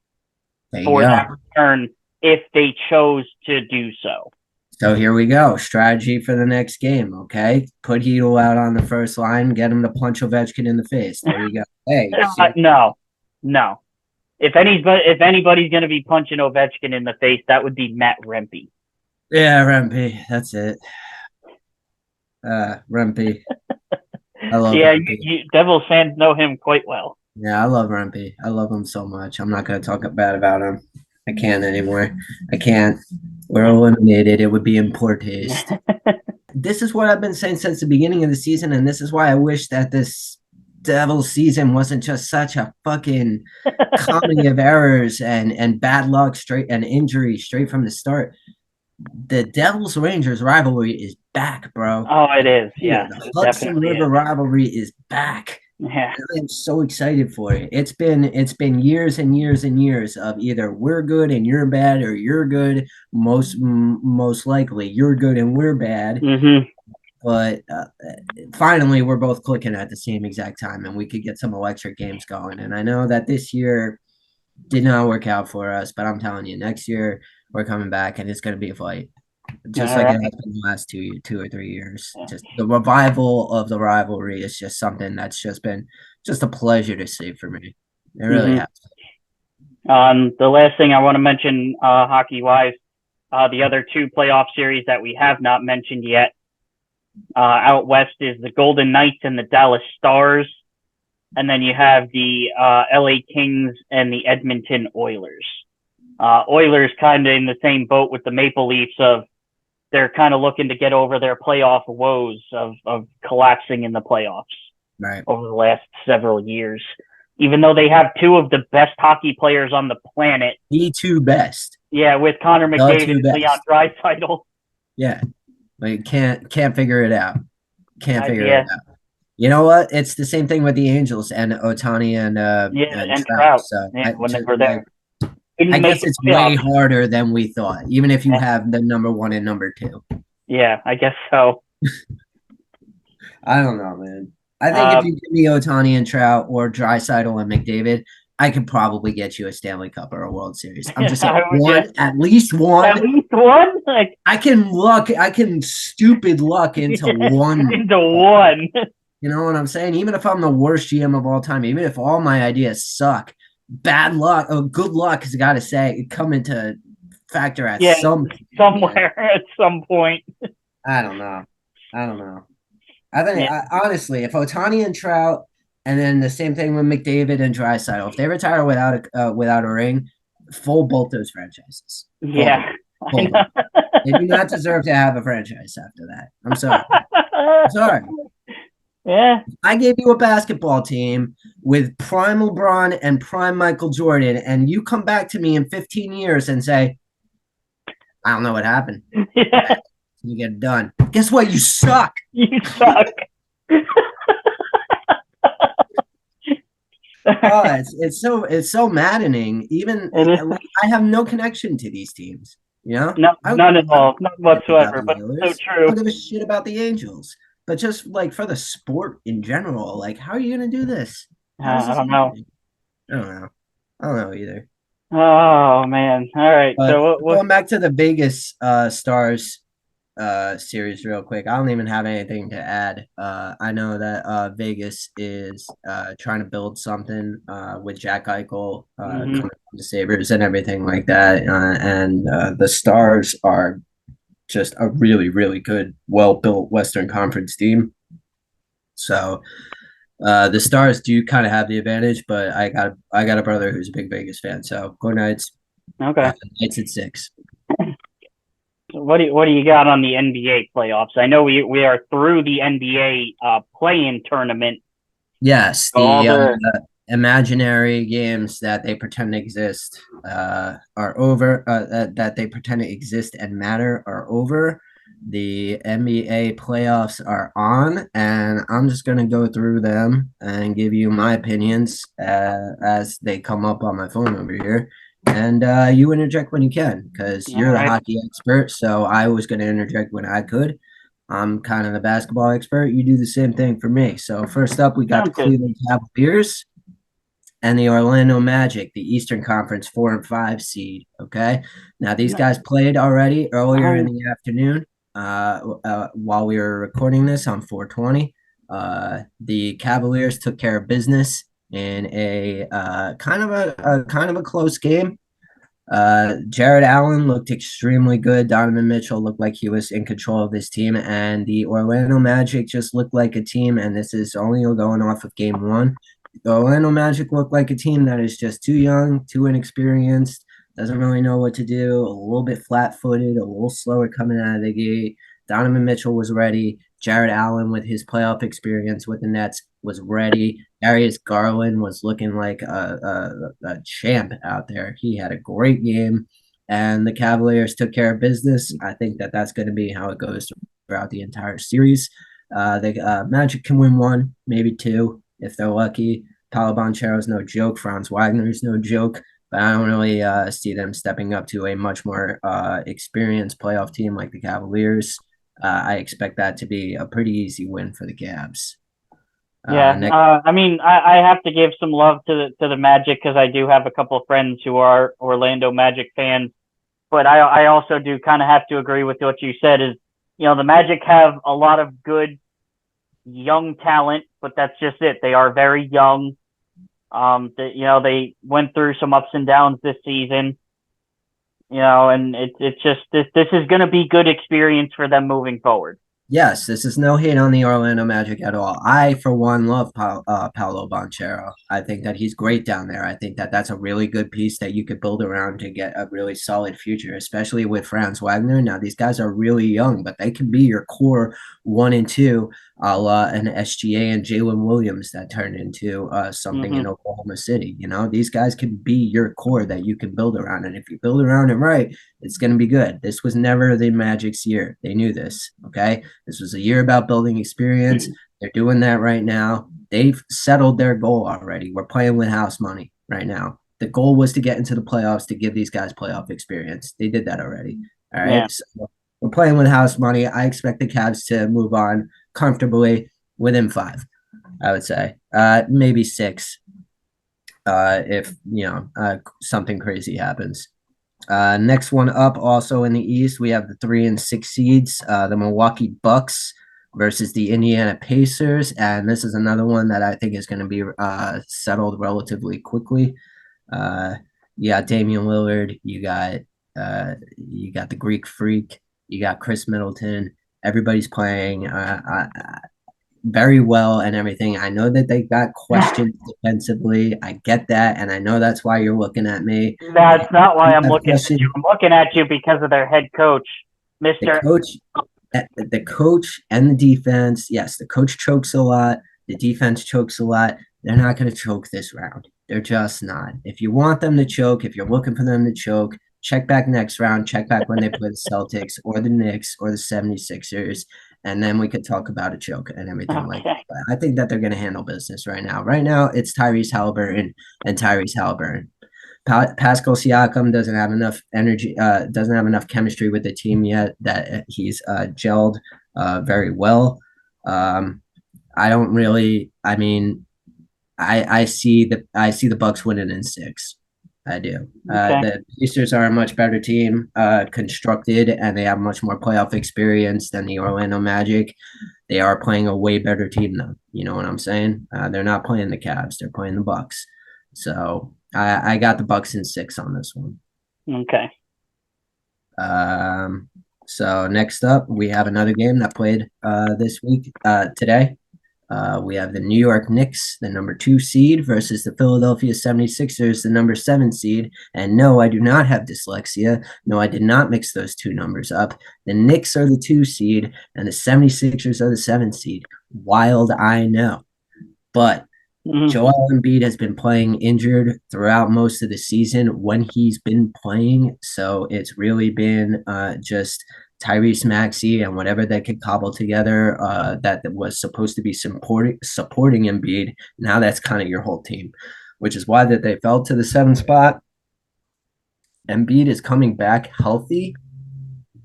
There you for that go. return if they chose to do so. So here we go. Strategy for the next game. Okay. Put Heedle out on the first line. Get him to punch Ovechkin in the face. There you go. Hey, see, No, no. If anybody's going to be punching Ovechkin in the face, that would be Matt Rempe. yeah, Rempe. That's it. Rempe. I love Yeah, Rempe. Devils fans know him quite well. Yeah, I love Rempe. I love him so much. I'm not going to talk bad about him. I can't anymore. I can't. We're eliminated. It would be in poor taste. This is what I've been saying since the beginning of the season, and this is why I wish that this Devils season wasn't just such a fucking comedy of errors and bad luck straight and injury straight from the start. The Devils Rangers rivalry is back, bro. Oh, it is. Yeah, Yeah, the it Hudson definitely River is. rivalry is back. Yeah. I'm so excited for it. It's been years and years and years of either we're good and you're bad, or you're good. Most likely you're good and we're bad. Mm-hmm. But finally, we're both clicking at the same exact time, and we could get some electric games going. And I know that this year did not work out for us, but I'm telling you, next year we're coming back, and it's going to be a fight, just All like it right. has been the last 2 or 3 years. Just the revival of the rivalry is just something that's just been just a pleasure to see for me. It really Mm-hmm. has. The last thing I want to mention, hockey wise, the other two playoff series that we have not mentioned yet out west is the Golden Knights and the Dallas Stars. And then you have the LA Kings and the Edmonton Oilers. Oilers kind of in the same boat with the Maple Leafs of they're kind of looking to get over their playoff woes of collapsing in the playoffs Right. over the last several years. Even though they have two of the best hockey players on the planet. The two best. Yeah, with Connor The McDavid two and Leon best. Draisaitl. Yeah. Like can't figure it out. Can't figure it Yeah, out. You know what? It's the same thing with the Angels and Otani yeah, and and Trout. Trout. So Yeah, I when they just were like there, didn't I make guess the it's way playoffs. harder than we thought, even if you Yeah, have the number one and number two. yeah, I guess so. I don't know, man. I think if Um, you give me Otani and Trout or Drysaitel and McDavid, I could probably get you a Stanley Cup or a World Series. I'm just saying yeah, one, at least at one. least one, like I can stupid luck into one. into one. You know what I'm saying? Even if I'm the worst GM of all time, even if all my ideas suck, bad luck or good luck has got to say come into factor at Yeah, some. somewhere at some point. I don't know. I don't know. I think Yeah, honestly, if Otani and Trout, and then the same thing with McDavid and Drysdale, if they retire without a ring, full both those franchises, both of yeah, them, I both of them. They do know. not deserve to have a franchise after that. I'm sorry. I'm sorry. Yeah, I gave you a basketball team with prime LeBron and prime Michael Jordan, and you come back to me in 15 years and say, I don't know what happened. yeah, You get it done. Guess what? You suck. you suck. Oh, it's so maddening. Even It is. like, I have no connection to these teams. You know, No, I none at don't all, none give a shit about whatsoever. the But it's so Oilers. I true. don't give a shit about the Angels. But just like for the sport in general, like how are you gonna do this? How is I this don't know. happening? I don't know. I don't know either. Oh man! All right. But So what? going back to the Vegas Stars series real quick. I don't even have anything to add. I know that Vegas is trying to build something with Jack Eichel coming Mm-hmm. from the Sabres and everything like that. And the Stars are just a really, really good, well built Western Conference team. So the Stars do kind of have the advantage, but I got a brother who's a big Vegas fan. So go Knights. Okay. Knights at 6. What do you got on the NBA playoffs? I know we are through the NBA play-in tournament. Yes, So all the the imaginary games that they pretend to exist are over. That they pretend to exist and matter are over. The NBA playoffs are on, and I'm just going to go through them and give you my opinions as they come up on my phone over here. And you interject when you can, because All you're the right. hockey expert. So I was going to interject when I could. I'm kind of the basketball expert. You do the same thing for me. So first up, we got the Sounds good. Cleveland Cavaliers and the Orlando Magic, the Eastern Conference 4 and 5 seed. Okay. Now, these No. guys played already earlier in Um, the afternoon while we were recording this on 420. The Cavaliers took care of business in a kind of a close game. Jared Allen looked extremely good. Donovan Mitchell looked like he was in control of this team, and the Orlando Magic just looked like a team. And this is only going off of game one. The Orlando Magic looked like a team that is just too young, too inexperienced, doesn't really know what to do, a little bit flat footed, a little slower coming out of the gate. Donovan Mitchell was ready. Jared Allen, with his playoff experience with the Nets, was ready. Darius Garland was looking like a champ out there. He had a great game, and the Cavaliers took care of business. I think that that's going to be how it goes throughout the entire series. The Magic can win one, maybe two, if they're lucky. Paolo Banchero's no joke. Franz Wagner's no joke. But I don't really see them stepping up to a much more experienced playoff team like the Cavaliers. I expect that to be a pretty easy win for the Cavs. yeah. Next, I mean, I have to give some love to the Magic because I do have a couple of friends who are Orlando Magic fans. But I also do kind of have to agree with what you said. Is the Magic have a lot of good young talent, but that's just it. They are very young. They went through some ups and downs this season. And it's just this is going to be good experience for them moving forward. yes, this is no hate on the Orlando Magic at all. I, for one, love Paolo Banchero. I think that he's great down there. I think that that's a really good piece that you could build around to get a really solid future, especially with Franz Wagner. Now, these guys are really young, but they can be your core one and two, a la an SGA and Jalen Williams that turned into something in Mm-hmm. Oklahoma City. These guys can be your core that you can build around. And if you build around it right, it's going to be good. This was never the Magic's year. They knew this, okay? This was a year about building experience. They're doing that right now. They've settled their goal already. We're playing with house money right now. The goal was to get into the playoffs to give these guys playoff experience. They did that already. All Yeah. right. So we're playing with house money. I expect the Cavs to move on comfortably within 5, I would say. Maybe 6 if, something crazy happens. Next one up, also in the East, we have the 3 and 6 seeds, the Milwaukee Bucks versus the Indiana Pacers, and this is another one that I think is going to be settled relatively quickly. Uh, you got Damian Lillard, you got the Greek Freak, you got Chris Middleton. Everybody's playing very well and everything. I know that they got questions defensively. I get that, and I know that's why you're looking at me. That's not why I'm Have looking at you. question I'm looking at you because of their head coach, the Mister. coach the coach and the defense. Yes, the coach chokes a lot, the defense chokes a lot. They're not going to choke this round. They're just not. If you want them to choke, if you're looking for them to choke, check back next round, check back when they play the Celtics or the Knicks or the 76ers, and then we could talk about a choke and everything like that. Okay. But I think that they're going to handle business right now. Right now, it's Tyrese Halliburton and Tyrese Halliburton. Pascal Siakam doesn't have enough energy, doesn't have enough chemistry with the team yet that he's gelled very well. I don't really. I mean, I see the Bucks winning in 6. I do. Okay. The Pacers are a much better team, constructed, and they have much more playoff experience than the Orlando Magic. They are playing a way better team, though. You know what I'm saying? They're not playing the Cavs; they're playing the Bucks. So I got the Bucks in 6 on this one. Okay. Um, so next up, we have another game that played this week today. We have the New York Knicks, the number 2 seed, versus the Philadelphia 76ers, the number 7 seed. And no, I do not have dyslexia. No, I did not mix those two numbers up. The Knicks are the 2 seed, and the 76ers are the 7 seed. Wild, I know. But Mm-hmm. Joel Embiid has been playing injured throughout most of the season when he's been playing. So it's really been just Tyrese Maxey and whatever they could cobble together that was supposed to be supporting Embiid. Now that's kind of your whole team, which is why that they fell to the 7th spot. Embiid is coming back healthy.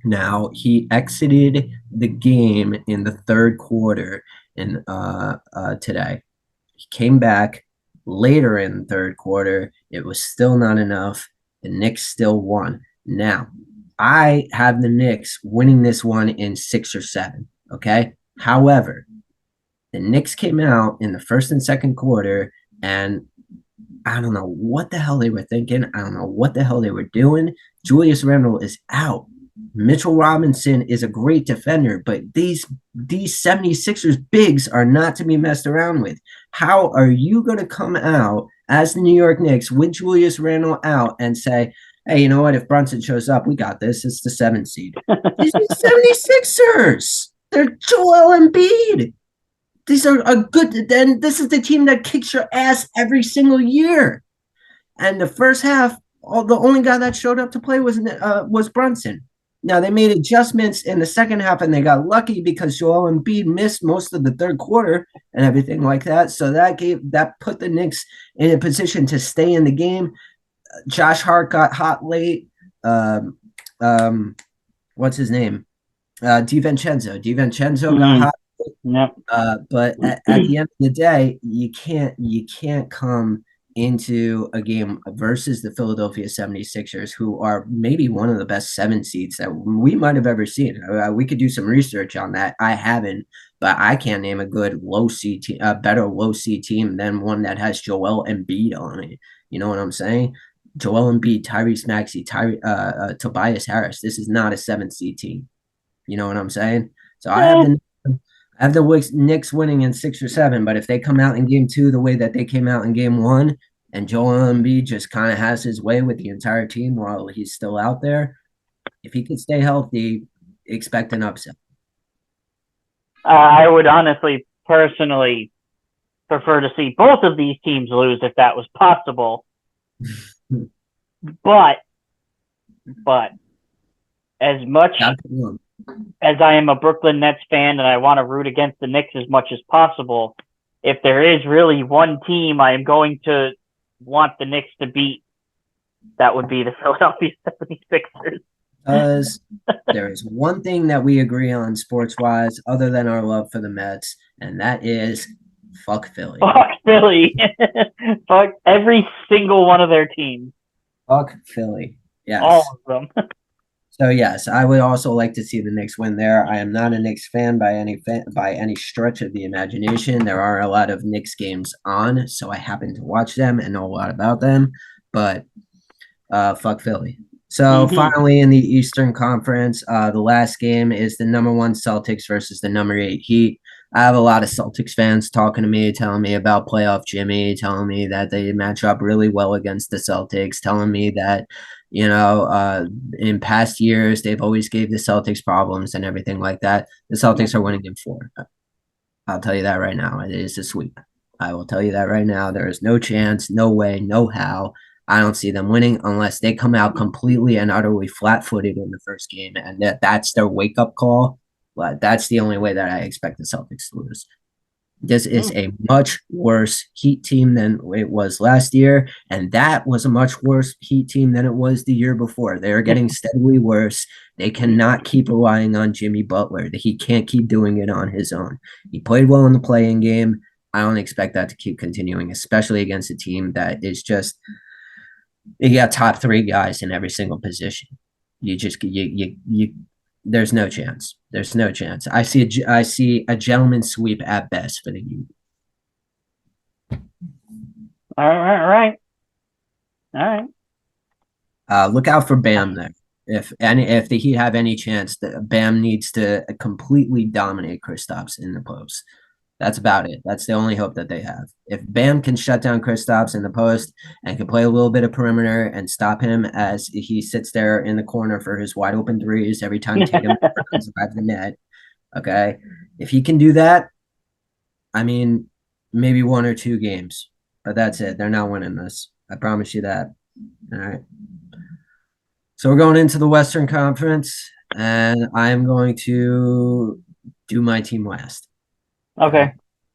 Now he exited the game in the third quarter in today. He came back later in the third quarter. It was still not enough. The Knicks still won. Now, I have the Knicks winning this one in 6 or 7. Okay. However, the Knicks came out in the first and second quarter, and I don't know what the hell they were thinking. I don't know what the hell they were doing. Julius Randle is out. Mitchell Robinson is a great defender, but these 76ers bigs are not to be messed around with. How are you going to come out as the New York Knicks with Julius Randle out and say, hey, you know what? If Brunson shows up, we got this. It's the 7th seed. These are 76ers. They're Joel Embiid. These are a good. Then this is the team that kicks your ass every single year. And the first half, the only guy that showed up to play was Brunson. Now they made adjustments in the second half, and they got lucky because Joel Embiid missed most of the third quarter and everything like that. So that put the Knicks in a position to stay in the game. Josh Hart got hot late. What's his name? DiVincenzo. DiVincenzo got hot. Yep. But at the end of the day, you can't come into a game versus the Philadelphia 76ers, who are maybe one of the best 7 seeds that we might have ever seen. We could do some research on that. I haven't, but I can't name a good low C team, a better low C team than one that has Joel Embiid on it. You know what I'm saying? Joel Embiid, Tyrese Maxey, Tobias Harris. This is not a 7 seed team. You know what I'm saying? So I have the Knicks winning in 6 or 7, but if they come out in game 2 the way that they came out in game 1, and Joel Embiid just kind of has his way with the entire team while he's still out there, if he could stay healthy, expect an upset. I would honestly, personally, prefer to see both of these teams lose if that was possible. but as much as I am a Brooklyn Nets fan and I want to root against the Knicks as much as possible, if there is really one team I am going to want the Knicks to beat, that would be the Philadelphia 76ers. Because there is one thing that we agree on sports-wise other than our love for the Mets, and that is fuck Philly. Fuck Philly. Fuck every single one of their teams. Fuck Philly. Yes. All of them. So yes, I would also like to see the Knicks win there. I am not a Knicks fan by any stretch of the imagination. There are a lot of Knicks games on, so I happen to watch them and know a lot about them. But fuck Philly. So finally, in the Eastern Conference, the last game is the number 1 Celtics versus the number 8 Heat. I have a lot of Celtics fans talking to me, telling me about playoff Jimmy, telling me that they match up really well against the Celtics, telling me that, you know, in past years, they've always gave the Celtics problems and everything like that. The Celtics are winning in 4. I'll tell you that right now. It is a sweep. I will tell you that right now. There is no chance, no way, no how. I don't see them winning unless they come out completely and utterly flat-footed in the first game, and that's their wake-up call. But that's the only way that I expect the Celtics to lose. This is a much worse Heat team than it was last year, and that was a much worse Heat team than it was the year before. They are getting steadily worse. They cannot keep relying on Jimmy Butler. He can't keep doing it on his own. He played well in the play-in game. I don't expect that to keep continuing, especially against a team that is just – you got top 3 guys in every single position. There's no chance. There's no chance. I see a gentleman's sweep at best for the Heat. All right. Look out for Bam there. If the Heat have any chance, Bam needs to completely dominate Kristaps in the post. That's about it. That's the only hope that they have. If Bam can shut down Kristaps in the post and can play a little bit of perimeter and stop him as he sits there in the corner for his wide open threes every time Tatum survives the net, okay? If he can do that, I mean, maybe 1 or 2 games, but that's it. They're not winning this. I promise you that. All right. So we're going into the Western Conference. and I'm going to do my team last. Okay.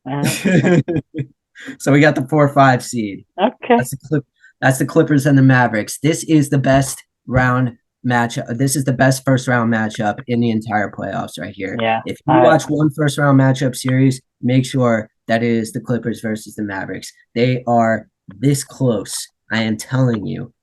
Okay. All right. So we got the 4-5 seed. Okay. That's the clip. That's the Clippers and the Mavericks. This is the best round matchup. This is the best first round matchup in the entire playoffs right here. Yeah. If you watch one first round matchup series, make sure that it is the Clippers versus the Mavericks. They are this close. I am telling you.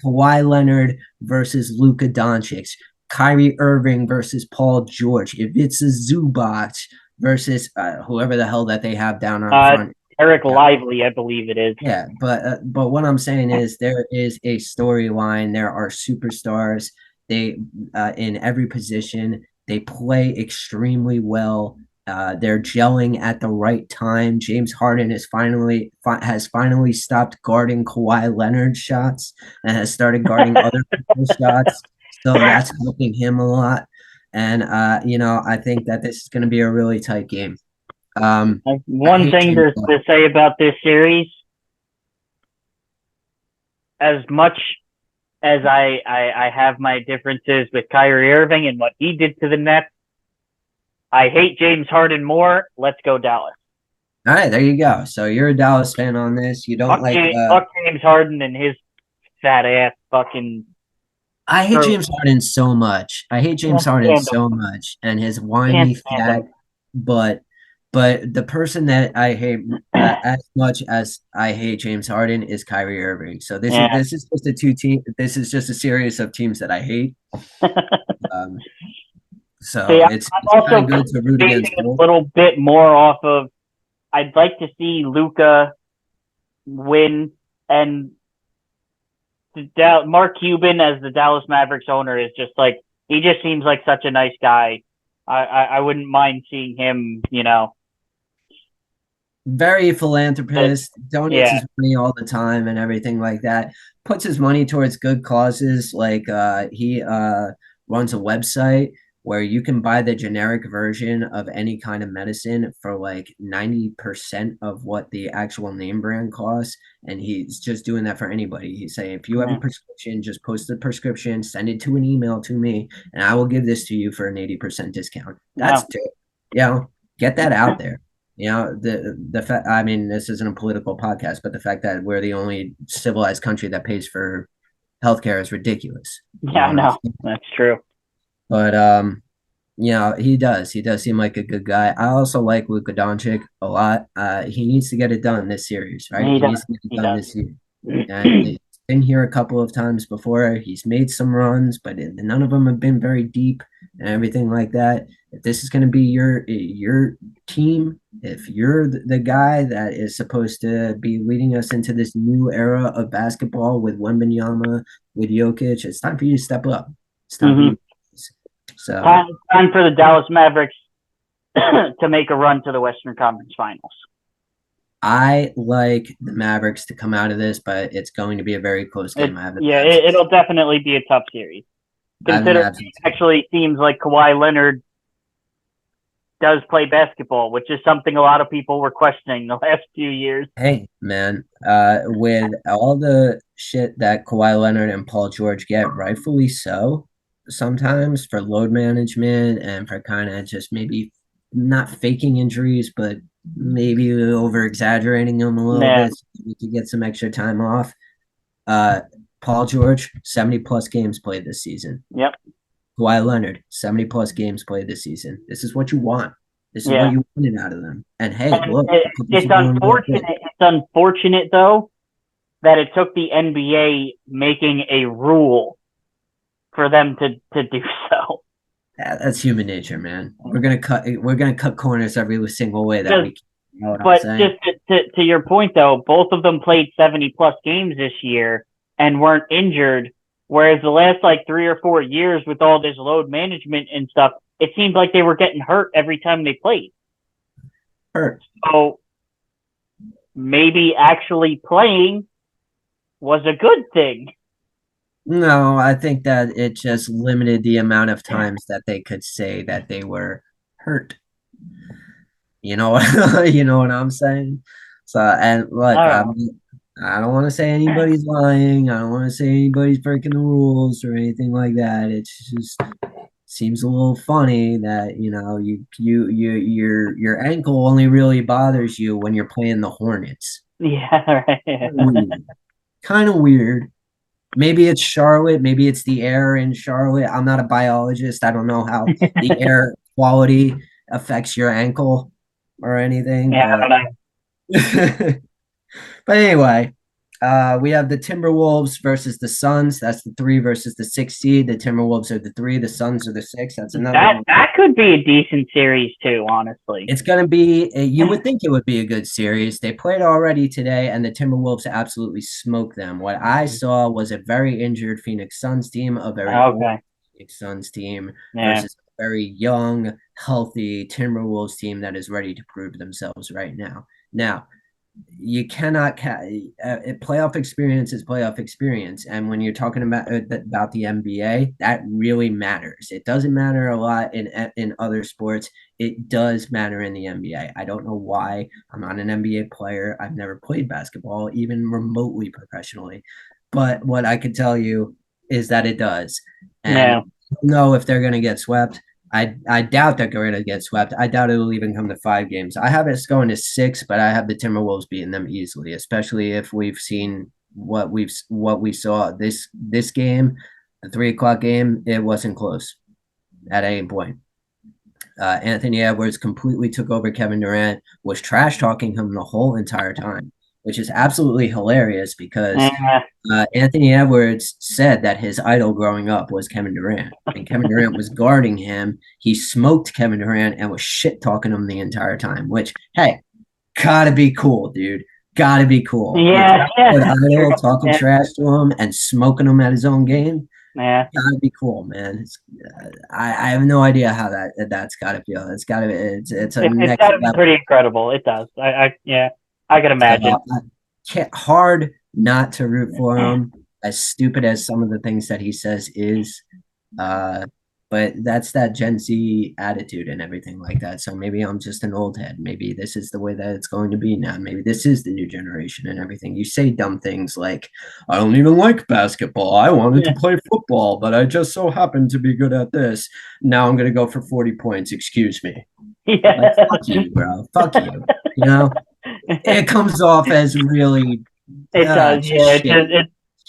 Kawhi Leonard versus Luka Doncic, Kyrie Irving versus Paul George, Ivica Zubac versus whoever the hell that they have down on Uh, front. Eric Lively, I believe it is. Yeah, but what I'm saying is there is a storyline. There are superstars. They in every position. They play extremely well. They're gelling at the right time. James Harden is has finally stopped guarding Kawhi Leonard's shots and has started guarding other people's shots. So that's helping him a lot. And I think that this is going to be a really tight game. I One hate thing James to Harden. say about this series, as much as I have my differences with Kyrie Irving and what he did to the Nets, I hate James Harden more. Let's go Dallas. All right, there you go. So you're a Dallas fan on this. You don't like Fuck James Harden and his fat ass fucking I hate throat. James Harden so much. I hate James Can't Harden stand him. so much and his Can't whiny stand fat, him. but the person that I hate as much as I hate James Harden is Kyrie Irving. So Yeah. this is just a two team. This is just a series of teams that I hate. Um, See, so I'm it's kind also of good to root basing against it both. a little bit more off of I'd like to see Luca win and Mark Cuban as the Dallas Mavericks owner is just like he just seems like such a nice guy. I wouldn't mind seeing him, Very that philanthropist, donates yeah, his money all the time and everything like that. Puts his money towards good causes. Like he runs a website where you can buy the generic version of any kind of medicine for like 90% of what the actual name brand costs. And he's just doing that for anybody. He's saying, if you have a yeah, prescription, just post the prescription, send it to an email to me, and I will give this to you for an 80% discount. no, Get that out there. The fact, I mean, this isn't a political podcast, but the fact that we're the only civilized country that pays for healthcare is ridiculous. You know yeah, what I'm no, saying? that's true. But he does. He does seem like a good guy. I also like Luka Doncic a lot. He needs to get it done this series, right? He He does, needs to get it he done does. this year. And he's been here a couple of times before. He's made some runs, but none of them have been very deep and everything like that. If this is going to be your team, if you're the guy that is supposed to be leading us into this new era of basketball with Wembanyama, with Jokic, it's time for you to step up. It's time for Mm-hmm. you. So Time for the Dallas Mavericks to make a run to the Western Conference Finals. I like the Mavericks to come out of this, but it's going to be a very close game. It'll definitely be a tough series. I have the Considering Mavs. it actually seems like Kawhi Leonard does play basketball, which is something a lot of people were questioning the last few years. Hey, man, with all the shit that Kawhi Leonard and Paul George get, rightfully so, sometimes for load management and for kind of just maybe not faking injuries, but maybe over exaggerating them a little Yeah, bit so we could get some extra time off. Uh, Paul George, 70 plus games played this season. yep, Kawhi Leonard, 70 plus games played this season. This is what you want. This is what yeah. you wanted out of them. And hey, And look, the Clippers it's are doing real unfortunate. good. It's unfortunate though that it took the NBA making a rule for them to do so. That's human nature, man. We're gonna cut corners every single way that we Just, can. You know what I'm but saying? just to your point though, both of them played 70 plus games this year and weren't injured. Whereas the last like 3 or 4 years with all this load management and stuff, it seemed like they were getting hurt every time they played. Hurt. So maybe actually playing was a good thing. No, I think that it just limited the amount of times that they could say that they were hurt. You know what you know what I'm saying? So and look, I don't know. I don't want to say anybody's lying. I don't want to say anybody's breaking the rules or anything like that. It's just seems a little funny that your ankle only really bothers you when you're playing the Hornets. Yeah, right. Weird. Kind of weird. Maybe it's Charlotte. Maybe it's the air in Charlotte. I'm not a biologist. I don't know how the air quality affects your ankle or anything, Yeah, I but don't know. but anyway, we have the Timberwolves versus the Suns. That's the 3 versus the 6 seed. The Timberwolves are the 3. The Suns are the 6. That's another That one. that could be a decent series too, honestly. It's going to be, you would think it would be a good series. They played already today, and the Timberwolves absolutely smoked them. What I saw was a very injured Phoenix Suns team, a very old Okay. Phoenix Suns team Yeah. versus a very young, healthy Timberwolves team that is ready to prove themselves right now. Now, you cannot playoff experience is playoff experience, and when you're talking about the NBA, that really matters. It doesn't matter a lot in other sports. It does matter in the NBA. I don't know why. I'm not an NBA player. I've never played basketball even remotely professionally, but what I can tell you is that it does. And Yeah. know if they're going to get swept. I doubt they're going to get swept. I doubt it'll even come to 5 games. I have it going to 6, but I have the Timberwolves beating them easily, especially if we've seen what we saw this game, the 3 o'clock game. It wasn't close at any point. Anthony Edwards completely took over Kevin Durant, was trash talking him the whole entire time, which is absolutely hilarious because Yeah. Anthony Edwards said that his idol growing up was Kevin Durant, and Kevin Durant was guarding him. He smoked Kevin Durant and was shit talking him the entire time, which, hey, gotta be cool, dude. Gotta be cool. Your Yeah. Yeah. childhood idol talking Yeah. trash to him and smoking him at his own game. Yeah. Gotta be cool, man. I have no idea how that's gotta feel. It's gotta be it's a It's next got to be level. pretty incredible. It does. Yeah, I can So imagine. can't hard not to root for him. As stupid as some of the things that he says is, uh, but that's that Gen Z attitude and everything like that. So maybe I'm just an old head. Maybe this is the way that it's going to be now. Maybe this is the new generation and everything. You say dumb things like, "I don't even like basketball. I wanted to Yeah. play football, but I just so happened to be good at this. Now I'm gonna go for 40 points. Excuse me." Like, fuck Yeah. you, bro. Fuck you. You know, it comes off as really It does. Yeah. shitty,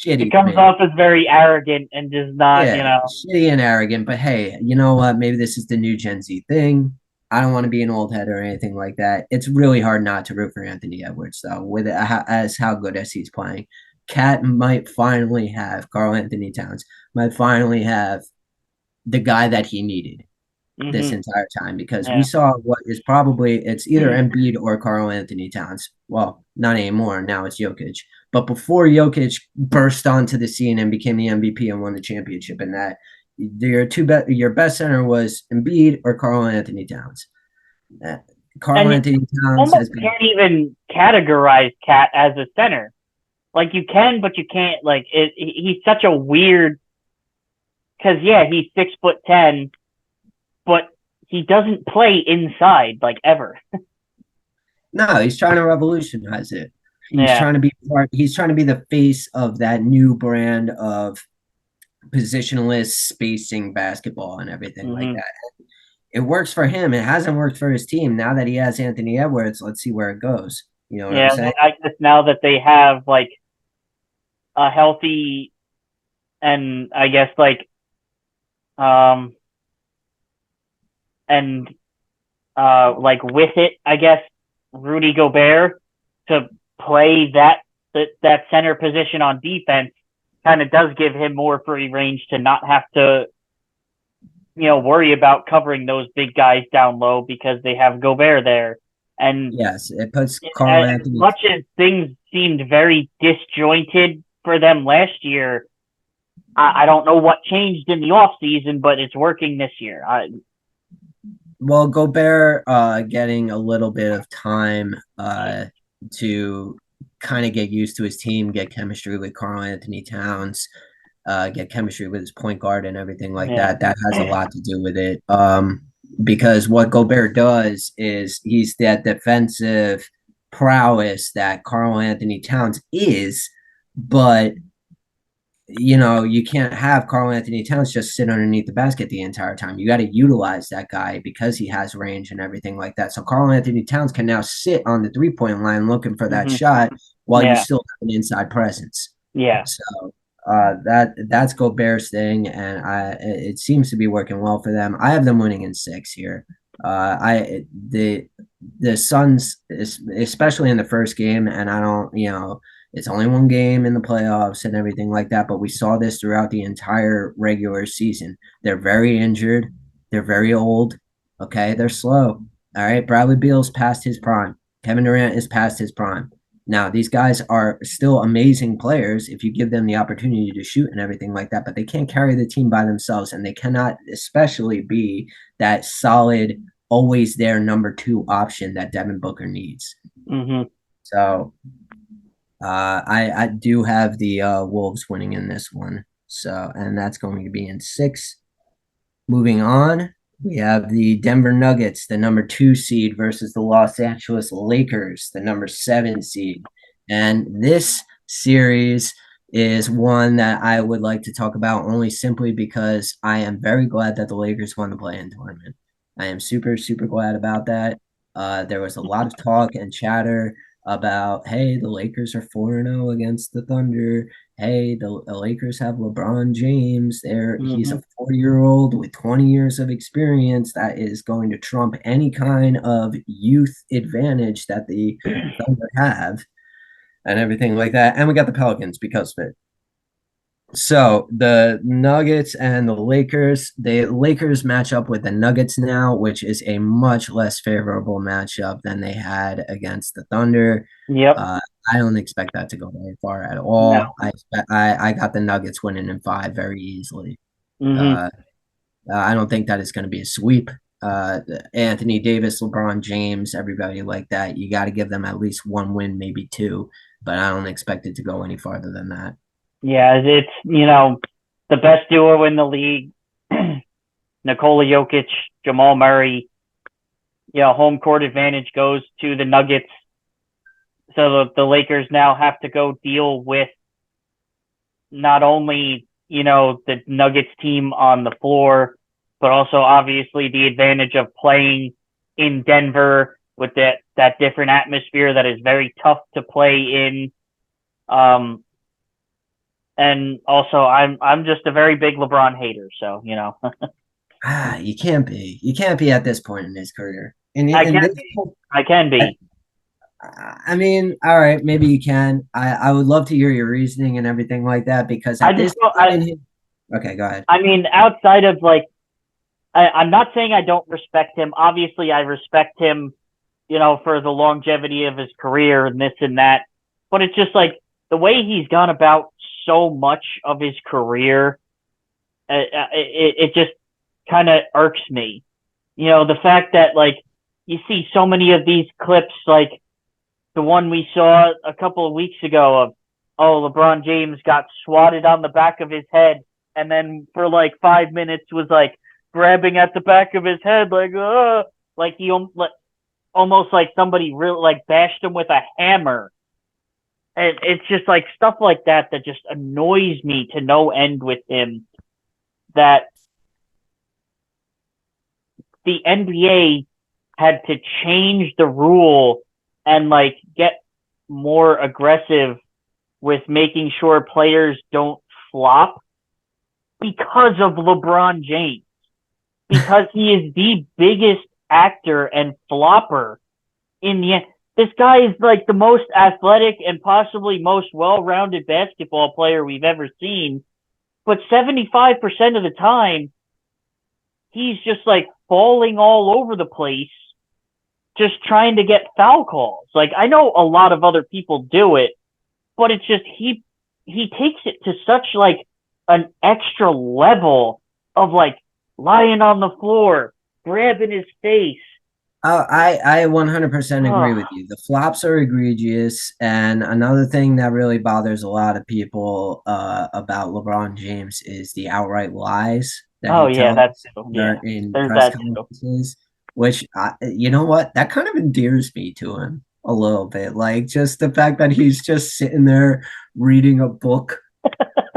It shitty, comes man. off as very arrogant and does not. Yeah, shitty and arrogant. But hey, you know what? Maybe this is the new Gen Z thing. I don't want to be an old head or anything like that. It's really hard not to root for Anthony Edwards, though, with as how good as he's playing. Cat might finally have Carl Anthony Towns, might finally have the guy that he needed this Hmm. entire time because we Yeah. saw what is probably it's either Embiid or Carl Anthony Towns. Well, not anymore. Now it's Jokic. But before Jokic burst onto the scene and became the MVP and won the championship, and that your best center was Embiid or Carl Anthony Towns. Uh, Carl And Anthony Towns almost has been can't even categorize Cat as a center. Like you can, but you can't. Like he's such a weird. Because yeah, he's 6'10", but he doesn't play inside like ever. no, he's trying to revolutionize it. He's Yeah. trying to be part. He's trying to be the face of that new brand of positionless spacing basketball and everything like Hmm. that. It works for him. It hasn't worked for his team. Now that he has Anthony Edwards, let's see where it goes. You know what I'm Yeah. saying? I guess now that they have like a healthy and I guess um and like with it, I guess Rudy Gobert to play that center position on defense kind of does give him more free range to not have to worry about covering those big guys down low because they have Gobert there. And Yes, it puts Carl as Anthony. much as things seemed very disjointed for them last year, I don't know what changed in the off season, but it's working this year. Well, Gobert getting a little bit of time to kind of get used to his team, get chemistry with Carl Anthony Towns, get chemistry with his point guard and everything like Yeah. that. That has a lot to do with it. Because what Gobert does is he's that defensive prowess that Carl Anthony Towns is, but you can't have Karl Anthony Towns just sit underneath the basket the entire time. You got to utilize that guy because he has range and everything like that. So Karl Anthony Towns can now sit on the 3 point line looking for that Hmm. shot while you Yeah. still have an inside presence. Yeah. So that's Gobert's thing, and it seems to be working well for them. I have them winning in 6 here. I the Suns, especially in the first game, and I don't, it's only one game in the playoffs and everything like that, but we saw this throughout the entire regular season. They're very injured. They're very old. Okay, they're slow. All right, Bradley Beal's past his prime. Kevin Durant is past his prime. Now, these guys are still amazing players if you give them the opportunity to shoot and everything like that, but they can't carry the team by themselves, and they cannot especially be that solid, always there number 2 option that Devin Booker needs. Hmm. So I do have the Wolves winning in this one. So, and that's going to be in 6. Moving on, we have the Denver Nuggets, the number 2 seed, versus the Los Angeles Lakers, the number 7 seed. And this series is one that I would like to talk about only simply because I am very glad that the Lakers won the play-in tournament. I am super, super glad about that. There was a lot of talk and chatter about, hey, the Lakers are 4-0 against the Thunder. Hey, the Lakers have LeBron James. He's Hmm. a 40-year-old with 20 years of experience that is going to trump any kind of youth advantage that the Thunder have and everything like that. And we got the Pelicans because of it. So the Nuggets and the Lakers match up with the Nuggets now, which is a much less favorable matchup than they had against the Thunder. Yep. Uh, I don't expect that to go very far at No. all. I got the Nuggets winning in 5 very easily. Hmm. Uh, I don't think that is going to be a sweep. Anthony Davis, LeBron James, everybody like that. You got to give them at least one win, maybe 2, but I don't expect it to go any farther than that. Yeah, it's the best duo in the league. Nikola Jokic, Jamal Murray. Home court advantage goes to the Nuggets. So the Lakers now have to go deal with not only, the Nuggets team on the floor, but also obviously the advantage of playing in Denver with that different atmosphere that is very tough to play in. Um, and also I'm just a very big LeBron hater, so You can't be. You can't be at this point in his career. I And can this, be. I can I, be. I mean, all right, maybe you can. I would love to hear your reasoning and everything like that because I at just this don't. point in his, okay, go ahead. I mean, outside of like, I'm not saying I don't respect him. Obviously, I respect him, for the longevity of his career and this and that. But it's just like the way he's gone about so much of his career. It just kind of irks me. The fact that like you see so many of these clips, like the one we saw a couple of weeks ago of, oh, LeBron James got swatted on the back of his head, and then for like 5 minutes was like grabbing at the back of his head, like he almost like somebody really like bashed him with a hammer. And it's just like stuff like that just annoys me to no end with him. That the NBA had to change the rule and like get more aggressive with making sure players don't flop because of LeBron James. Because he is the biggest actor and flopper in the end. This guy is like the most athletic and possibly most well-rounded basketball player we've ever seen. But 75% of the time, he's just like falling all over the place, just trying to get foul calls. Like I know a lot of other people do it, but it's just he takes it to such like an extra level of like lying on the floor, grabbing his face. I 100% agree Oh, with you. The flops are egregious, and another thing that really bothers a lot of people about LeBron James is the outright lies that oh he yeah, tells that too. Yeah, in there's press that too. conferences. Which, you know what, that kind of endears me to him a little bit. Like just the fact that he's just sitting there reading a book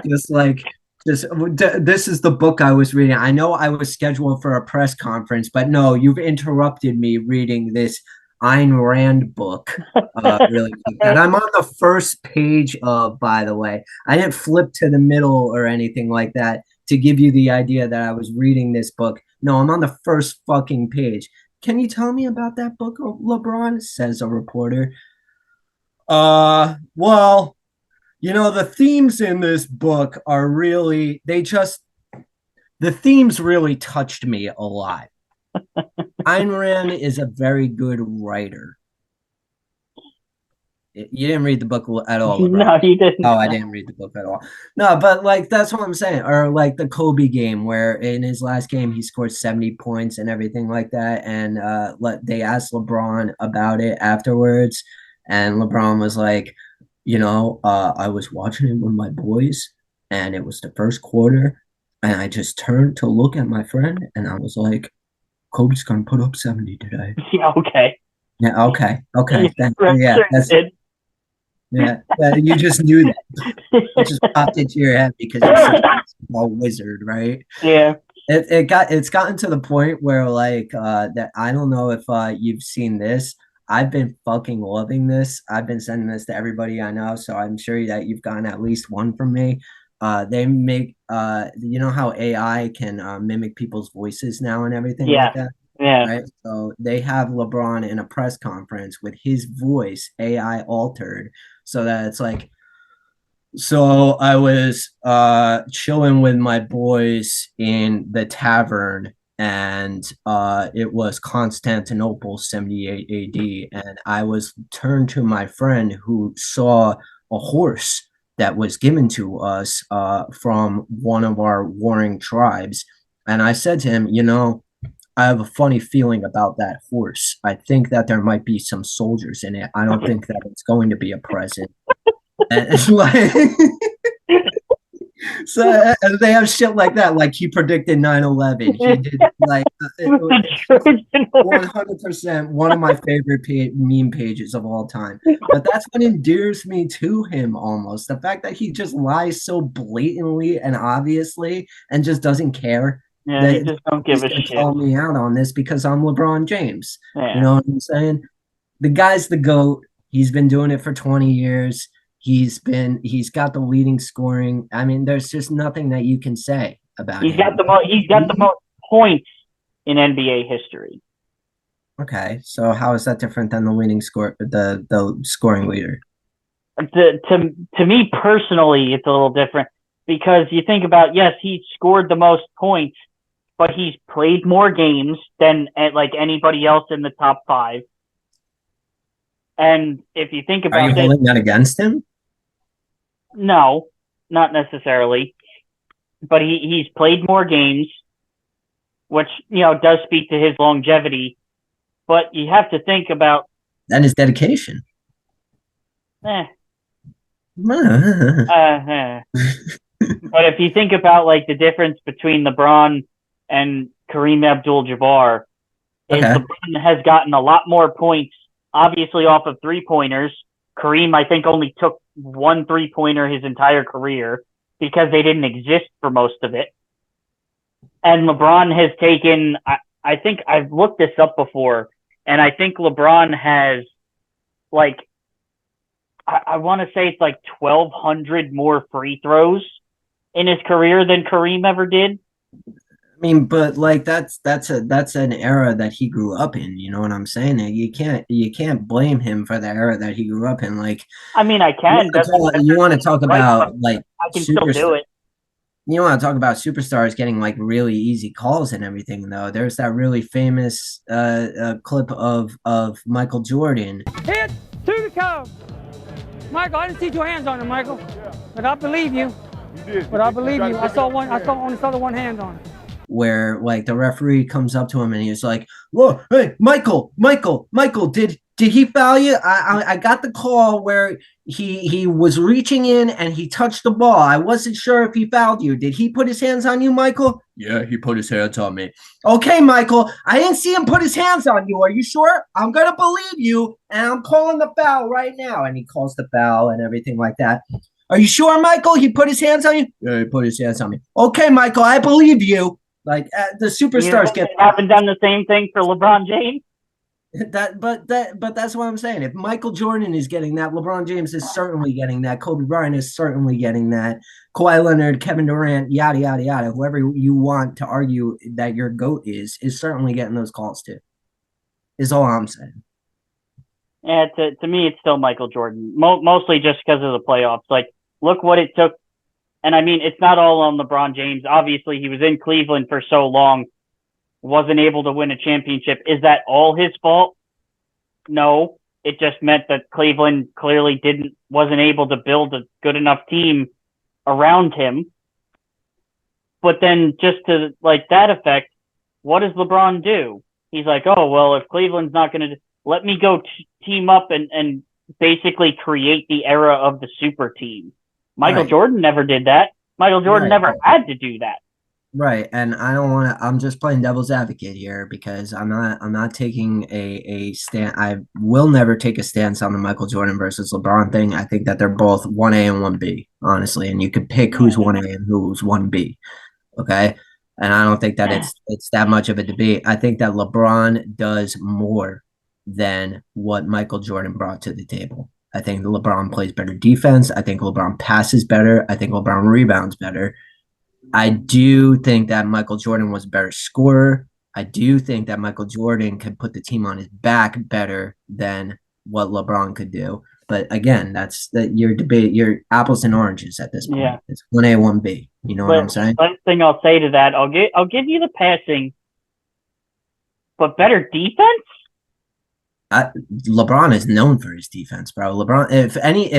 just like just this is the book I was reading. I know I was scheduled for a press conference, but no, you've interrupted me reading this Ayn Rand book. Really quick. That I'm on the first page of, by the way. I didn't flip to the middle or anything like that to give you the idea that I was reading this book. No, I'm on the first fucking page. Can you tell me about that book, LeBron? Says a reporter. Well, the themes in this book are really, the themes really touched me a lot. Ayn Rand is a very good writer. You didn't read the book at all, LeBron. No, he didn't. Oh, I didn't read the book at all. No, but like that's what I'm saying. Or like the Kobe game where in his last game he scored 70 points and everything like that. And they asked LeBron about it afterwards. And LeBron was like, I was watching it with my boys, and it was the first quarter, and I just turned to look at my friend, and I was like, Kobe's gonna put up 70 today. Yeah, okay. Yeah, okay. Yeah, Yeah, you just knew that. It just popped into your head because you're such a small wizard, right? Yeah. It's gotten to the point where like that I don't know if you've seen this. I've been fucking loving this. I've been sending this to everybody I know, so I'm sure that you've gotten at least one from me. They make you know how AI can mimic people's voices now and everything like that? Yeah. Right. So they have LeBron in a press conference with his voice AI altered so that it's like, so I was chilling with my boys in the tavern, and it was Constantinople 78 AD, and I was turned to my friend who saw a horse that was given to us from one of our warring tribes. And I said to him, I have a funny feeling about that horse. I think that there might be some soldiers in it. I don't think that it's going to be a present. And it's like, so they have shit like that. Like he predicted 9/11. He did like 100% one of my favorite meme pages of all time. But that's what endears me to him almost. The fact that he just lies so blatantly and obviously and just doesn't care. Yeah, they just don't give a shit. Call me out on this because I'm LeBron James. Yeah. You know what I'm saying? The guy's the GOAT. He's been doing it for 20 years. He's got the leading scoring. I mean, there's just nothing that you can say about him. He's got the most points in NBA history. Okay, so how is that different than the leading the scoring leader? To me personally, it's a little different because you think about, yes, he scored the most points, but he's played more games than like anybody else in the top 5. And if you think about it, are you holding that against him? No, not necessarily. But he's played more games, which does speak to his longevity. But you have to think about that his dedication. But if you think about like the difference between LeBron and Kareem Abdul-Jabbar, is LeBron has gotten a lot more points, obviously off of 3-pointers. Kareem, I think, only took 1 3-pointer his entire career because they didn't exist for most of it. And LeBron has taken, I think I've looked this up before, and I think LeBron has like, I want to say it's like 1,200 more free throws in his career than Kareem ever did. I mean, but like that's an era that he grew up in. You know what I'm saying? You can't blame him for the era that he grew up in. Like, I mean, I can. You want to talk about like I can still do it. You want to talk about superstars getting like really easy calls and everything, though. There's that really famous clip of Michael Jordan. Hit to the curb. Michael, I didn't see your hands on him, Michael. But I believe you. You did. But I believe you. I only saw the one hand on it. Where like the referee comes up to him and he's like, "Whoa, hey, Michael, did he foul you? I got the call where he was reaching in and he touched the ball. I wasn't sure if he fouled you. Did he put his hands on you, Michael?" "Yeah, he put his hands on me." "Okay, Michael, I didn't see him put his hands on you. Are you sure?" "I'm gonna believe you, and I'm calling the foul right now." And he calls the foul and everything like that. Are you sure, Michael? He put his hands on you? Yeah, he put his hands on me. Okay, Michael, I believe you. Like the superstars get haven't done the same thing for LeBron James. but that's what I'm saying. If Michael Jordan is getting that, LeBron James is certainly getting that. Kobe Bryant is certainly getting that. Kawhi Leonard, Kevin Durant, yada yada yada. Whoever you want to argue that your GOAT is certainly getting those calls too. Is all I'm saying. Yeah, to me, it's still Michael Jordan, mostly just because of the playoffs. Like, look what it took. And I mean, it's not all on LeBron James. Obviously, he was in Cleveland for so long, wasn't able to win a championship. Is that all his fault? No. It just meant that Cleveland clearly wasn't able to build a good enough team around him. But then just to like that effect, what does LeBron do? He's like, oh, well, if Cleveland's not going to let me go team up and basically create the era of the super team. Michael Jordan never did that. Michael Jordan never had to do that. Right. And I don't want to, I'm just playing devil's advocate here because I'm not taking a stand. I will never take a stance on the Michael Jordan versus LeBron thing. I think that they're both 1A and 1B, honestly. And you could pick who's 1A and who's 1B. Okay. And I don't think that it's that much of a debate. I think that LeBron does more than what Michael Jordan brought to the table. I think LeBron plays better defense. I think LeBron passes better. I think LeBron rebounds better. I do think that Michael Jordan was a better scorer. I do think that Michael Jordan could put the team on his back better than what LeBron could do. But again, that's your debate. You're apples and oranges at this point. Yeah. It's 1A, 1B. You know what I'm saying? One thing I'll say to that, I'll give you the passing, but better defense. LeBron is known for his defense, bro. LeBron, if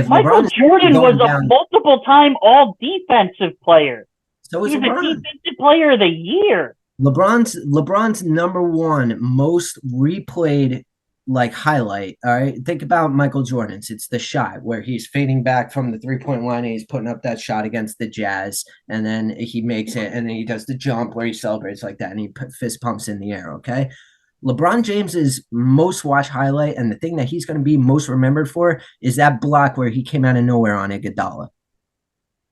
Michael LeBron Jordan was a multiple-time All Defensive player. So he's a Defensive Player of the Year. LeBron's number one most replayed like highlight. All right, think about Michael Jordan's. It's the shot where he's fading back from the 3-point line and he's putting up that shot against the Jazz, and then he makes it, and then he does the jump where he celebrates like that, and he fist pumps in the air. Okay. LeBron James's most watched highlight, and the thing that he's going to be most remembered for, is that block where he came out of nowhere on Iguodala.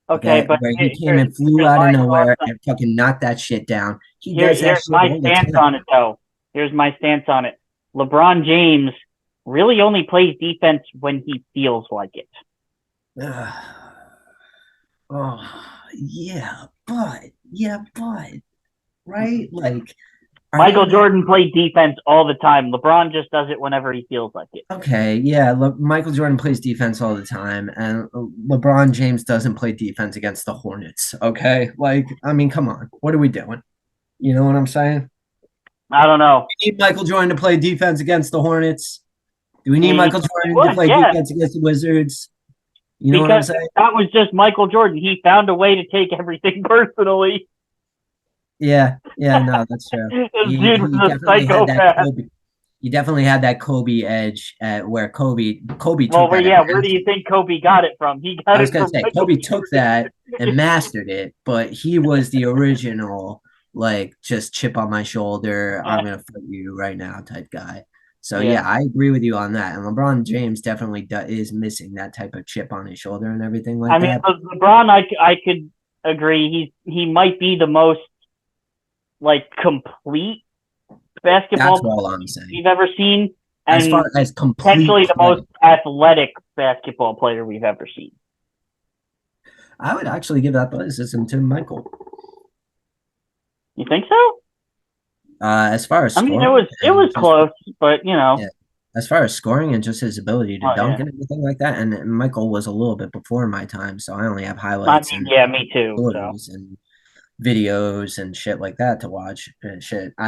Okay, but where he came and flew out of nowhere and fucking knocked that shit down. Here's my stance on it, though. Here's my stance on it. LeBron James really only plays defense when he feels like it. But right, like. Michael Jordan played defense all the time. LeBron just does it whenever he feels like it. Okay, yeah. Michael Jordan plays defense all the time, and LeBron James doesn't play defense against the Hornets. Okay, like, I mean, come on. What are we doing? You know what I'm saying? I don't know. Do we need Michael Jordan to play defense against the Hornets? Do we need Michael Jordan to play defense against the Wizards? You know what I'm saying? That was just Michael Jordan. He found a way to take everything personally. Yeah, no, that's true. He definitely had that Kobe edge where Kobe took where do you think Kobe got it from? I was going to say, Kobe took that and mastered it, but he was the original, like, just chip on my shoulder, I'm going to fight you right now type guy. So, yeah, I agree with you on that. And LeBron James definitely is missing that type of chip on his shoulder and everything like that. I mean, LeBron, I could agree. He might be the most, like, complete basketball player we've ever seen, and as far as potentially the most athletic basketball player we've ever seen. I would actually give athleticism to Michael. You think so? As far as scoring, it was close, but you know, as far as scoring and just his ability to dunk and everything like that, and Michael was a little bit before my time, so I only have highlights. Me too. And videos and shit like that to watch. I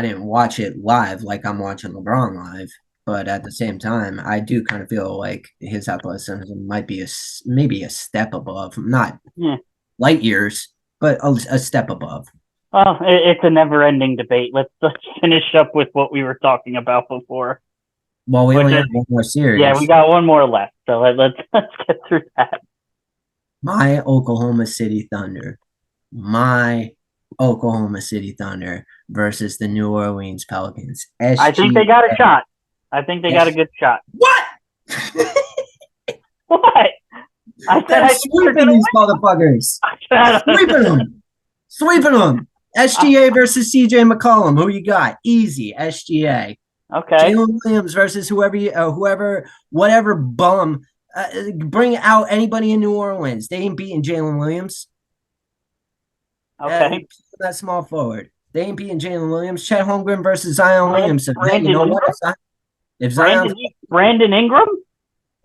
didn't watch it live like I'm watching LeBron live, but at the same time, I do kind of feel like his athleticism might be maybe a step above, not light years, but a step above. Well, it's a never-ending debate. Let's finish up with what we were talking about before. Well, we only have one more series. Yeah, we got one more left, so let's get through that. My Oklahoma City Thunder versus the New Orleans Pelicans. I think they got a shot. I think they got a good shot. What? What? I said They're I think they're sweeping gonna these win. motherfuckers. I Sweeping them. Sweeping them. SGA versus CJ McCollum. Who you got? Easy. SGA. Okay. Jalen Williams versus whatever bum. Bring out anybody in New Orleans. They ain't beating Jalen Williams. Okay. That small forward. They ain't beating Jalen Williams. Chet Holmgren versus Zion Williamson. Hey, you Brandon know what? Ingram. If Zion, Brandon Ingram.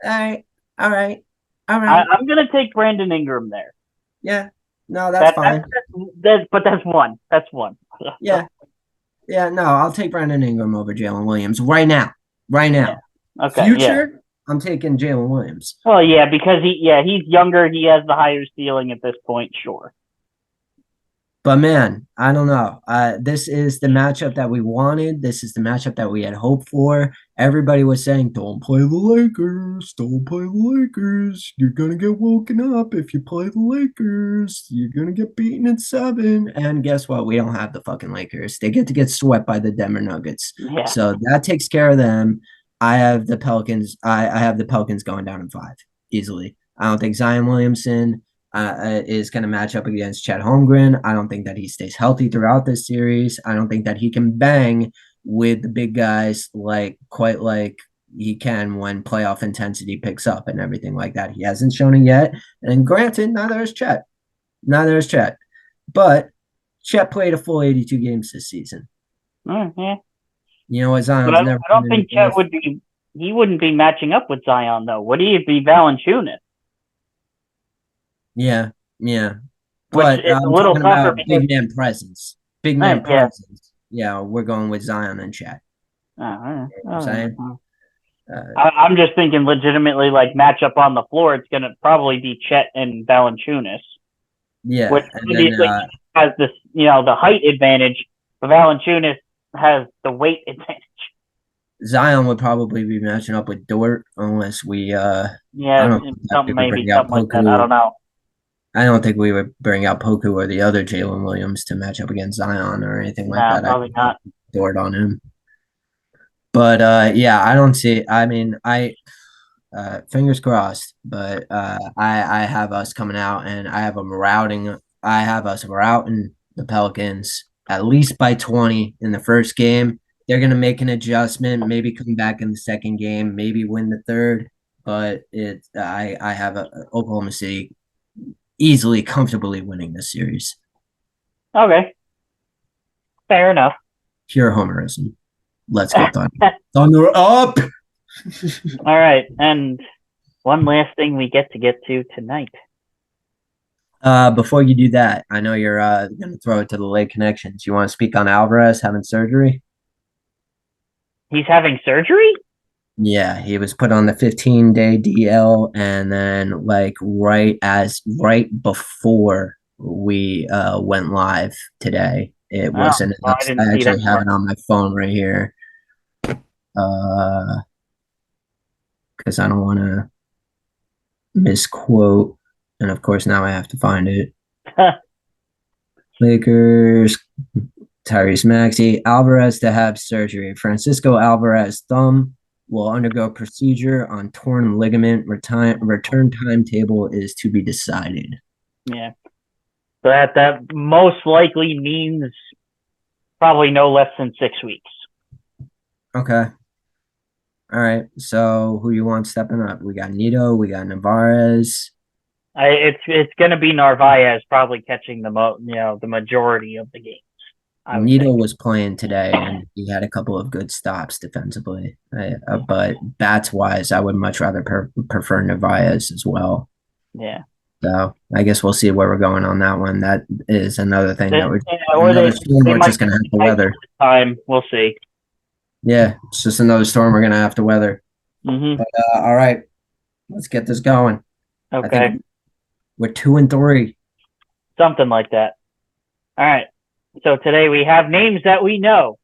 all right, all right, all right. I'm gonna take Brandon Ingram there. Yeah, no, that's fine. But that's one. That's one. Yeah, yeah, no, I'll take Brandon Ingram over Jalen Williams right now. Right now. Yeah. Okay. Future, Yeah. I'm taking Jalen Williams. Well, yeah, because he's younger. He has the higher ceiling at this point. Sure. But man, I don't know. This is the matchup that we wanted. This is the matchup that we had hoped for. Everybody was saying, "Don't play the Lakers. Don't play the Lakers. You're gonna get woken up if you play the Lakers. You're gonna get beaten in 7." And guess what? We don't have the fucking Lakers. They get swept by the Denver Nuggets. Yeah. So that takes care of them. I have the Pelicans. I have the Pelicans going down in 5 easily. I don't think Zion Williamson is going to match up against Chet Holmgren. I don't think that he stays healthy throughout this series. I don't think that he can bang with the big guys quite like he can when playoff intensity picks up and everything like that. He hasn't shown it yet. And granted, neither is Chet. But Chet played a full 82 games this season. Yeah. You know what? Zion's But never. I don't think Chet would be. He wouldn't be matching up with Zion though. Would he be Valanciunas? Yeah. But I'm I'm talking about big man presence. Big man presence. Yeah, we're going with Zion and Chet. You know what I'm saying? I'm just thinking legitimately, like matchup on the floor. It's going to probably be Chet and Valanciunas. Yeah, which obviously has this, the height advantage. But Valanciunas has the weight advantage. Zion would probably be matching up with Dort unless we something like that. I don't know. I don't think we would bring out Poku or the other Jalen Williams to match up against Zion or anything like that. Probably not. Dort on him. But I don't see. I mean, fingers crossed. But I have us coming out, and I have us routing the Pelicans at least by 20 in the first game. They're gonna make an adjustment, maybe come back in the second game, maybe win the third. But I have Oklahoma City easily, comfortably winning this series. Okay, fair enough. Pure homerism. Let's go Thunder. Thunder up. All right, and one last thing we get to tonight. Before you do that, I know you're going to throw it to the late connections. You want to speak on Alvarez having surgery? He's having surgery? Yeah, he was put on the 15-day DL, and then right before we went live today, it wasn't enough. I actually have it on my phone right here. Because I don't want to misquote, and of course now I have to find it. Lakers, Tyrese Maxey, Alvarez to have surgery. Francisco Alvarez thumb will undergo procedure on torn ligament. Return timetable is to be decided. Yeah, so that most likely means probably no less than 6 weeks. Okay. All right. So who you want stepping up? We got Nito. We got Narvaez. It's going to be Narvaez probably catching the majority of the games. Nito was playing today, and he had a couple of good stops defensively. But bats wise, I would much rather prefer Narvaez as well. Yeah. So I guess we'll see where we're going on that one. That is another thing that we're just going to have to weather. We'll see. Yeah, it's just another storm we're going to have to weather. Mm-hmm. But, all right, let's get this going. Okay. We're 2-3. Something like that. All right. So today we have names that we know.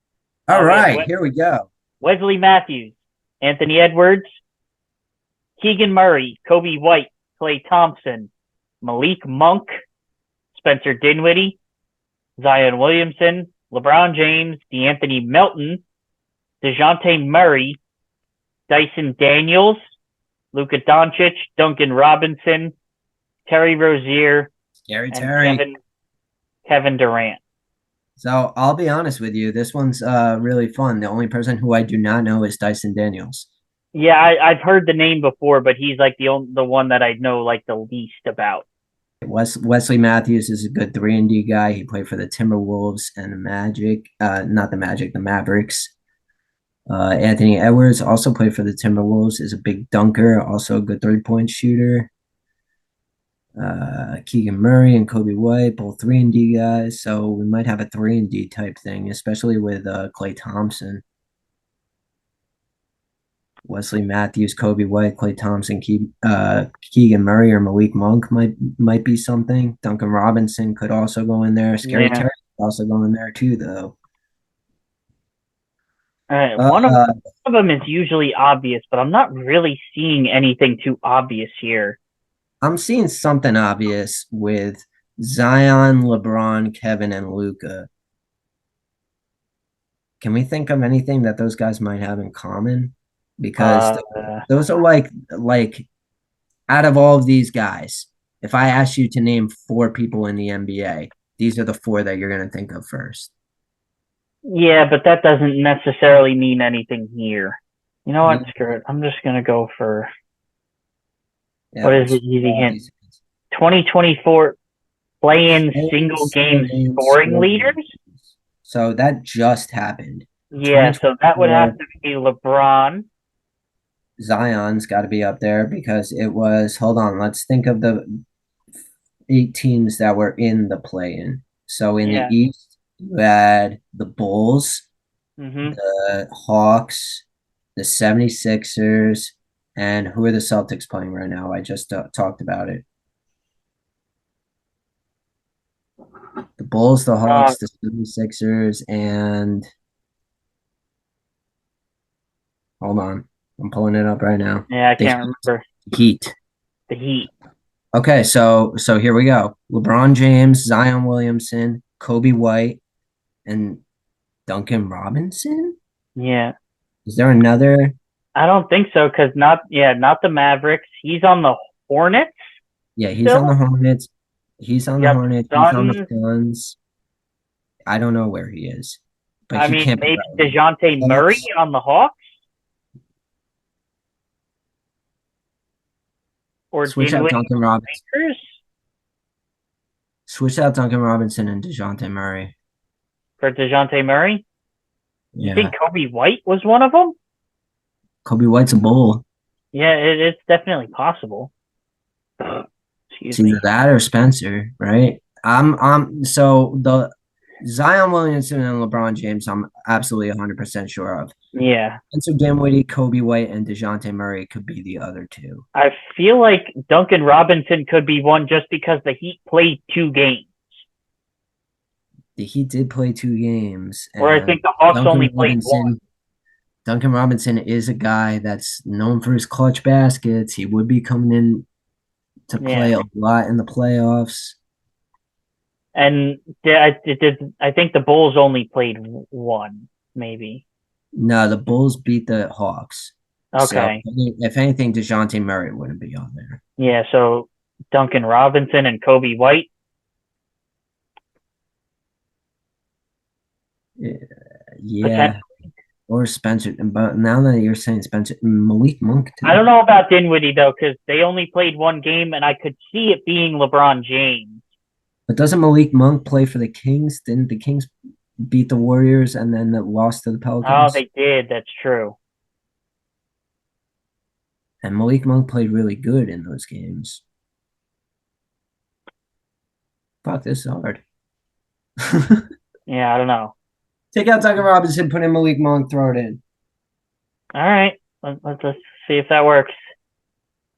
All right, here we go. Wesley Matthews, Anthony Edwards, Keegan Murray, Kobe White, Klay Thompson, Malik Monk, Spencer Dinwiddie, Zion Williamson, LeBron James, DeAnthony Melton, DeJounte Murray, Dyson Daniels, Luka Doncic, Duncan Robinson, Terry Rozier, Scary and Terry. Kevin Durant. So I'll be honest with you. This one's really fun. The only person who I do not know is Dyson Daniels. Yeah, I've heard the name before, but he's like the one that I know like the least about. Wesley Matthews is a good 3-and-D guy. He played for the Timberwolves and the Magic. Not the Magic, the Mavericks. Anthony Edwards also played for the Timberwolves. Is a big dunker, also a good 3-point shooter. Keegan Murray and Kobe White, both 3-and-D guys. So we might have a 3-and-D type thing, especially with Klay Thompson. Wesley Matthews, Kobe White, Klay Thompson, Keegan Murray, or Malik Monk might be something. Duncan Robinson could also go in there. Scary Terry could also go in there too, though. All right, one of them is usually obvious, but I'm not really seeing anything too obvious here. I'm seeing something obvious with Zion, LeBron, Kevin, and Luka. Can we think of anything that those guys might have in common? Because those are like out of all of these guys, if I ask you to name 4 people in the NBA, these are the 4 that you're going to think of first. Yeah, but that doesn't necessarily mean anything here. You know what? Screw it. I'm just going to go for what is the easy hint? 2024 play-in single game scoring leaders? So that just happened. Yeah, so that would have to be LeBron. Zion's got to be up there because it was, hold on, let's think of the 8 teams that were in the play-in. So in the East, you had the Bulls, the Hawks, the 76ers, and who are the Celtics playing right now? I just talked about it. The Bulls, the Hawks, the 76ers, and hold on. I'm pulling it up right now. Yeah, I can't remember. Heat. The Heat. Okay, so here we go. LeBron James, Zion Williamson, Kobe White, and Duncan Robinson? Yeah. Is there another? I don't think so, because not the Mavericks. He's on the Hornets. Yeah, he's on the Hornets. He's on the Hornets. He's on the Suns. I don't know where he is. But I mean, maybe DeJounte Murray on the Hawks? Or switch out Duncan Robinson. Lakers? Switch out Duncan Robinson and DeJounte Murray. For DeJounte Murray? Yeah. You think Kobe White was one of them? Kobe White's a Bull. Yeah, it's definitely possible. It's either that or Spencer, right? So the Zion Williamson and LeBron James, I'm absolutely 100% sure of. Yeah. Spencer Dinwiddie, Kobe White, and DeJounte Murray could be the other 2. I feel like Duncan Robinson could be one just because the Heat played 2 games. The Heat did play 2 games. Or I think the Hawks only played 1. Duncan Robinson is a guy that's known for his clutch baskets. He would be coming in to play a lot in the playoffs. And I think the Bulls only played 1, maybe. No, the Bulls beat the Hawks. Okay. So, if anything, DeJounte Murray wouldn't be on there. Yeah, so Duncan Robinson and Kobe White. Yeah. Or Spencer. But now that you're saying Spencer, Malik Monk too. I don't know about Dinwiddie, though, because they only played 1 game, and I could see it being LeBron James. But doesn't Malik Monk play for the Kings? Didn't the Kings beat the Warriors and then lost to the Pelicans? Oh, they did. That's true. And Malik Monk played really good in those games. Fuck, this is hard. Yeah, I don't know. Take out Duncan Robinson, put in Malik Monk, throw it in. All right. Let's see if that works.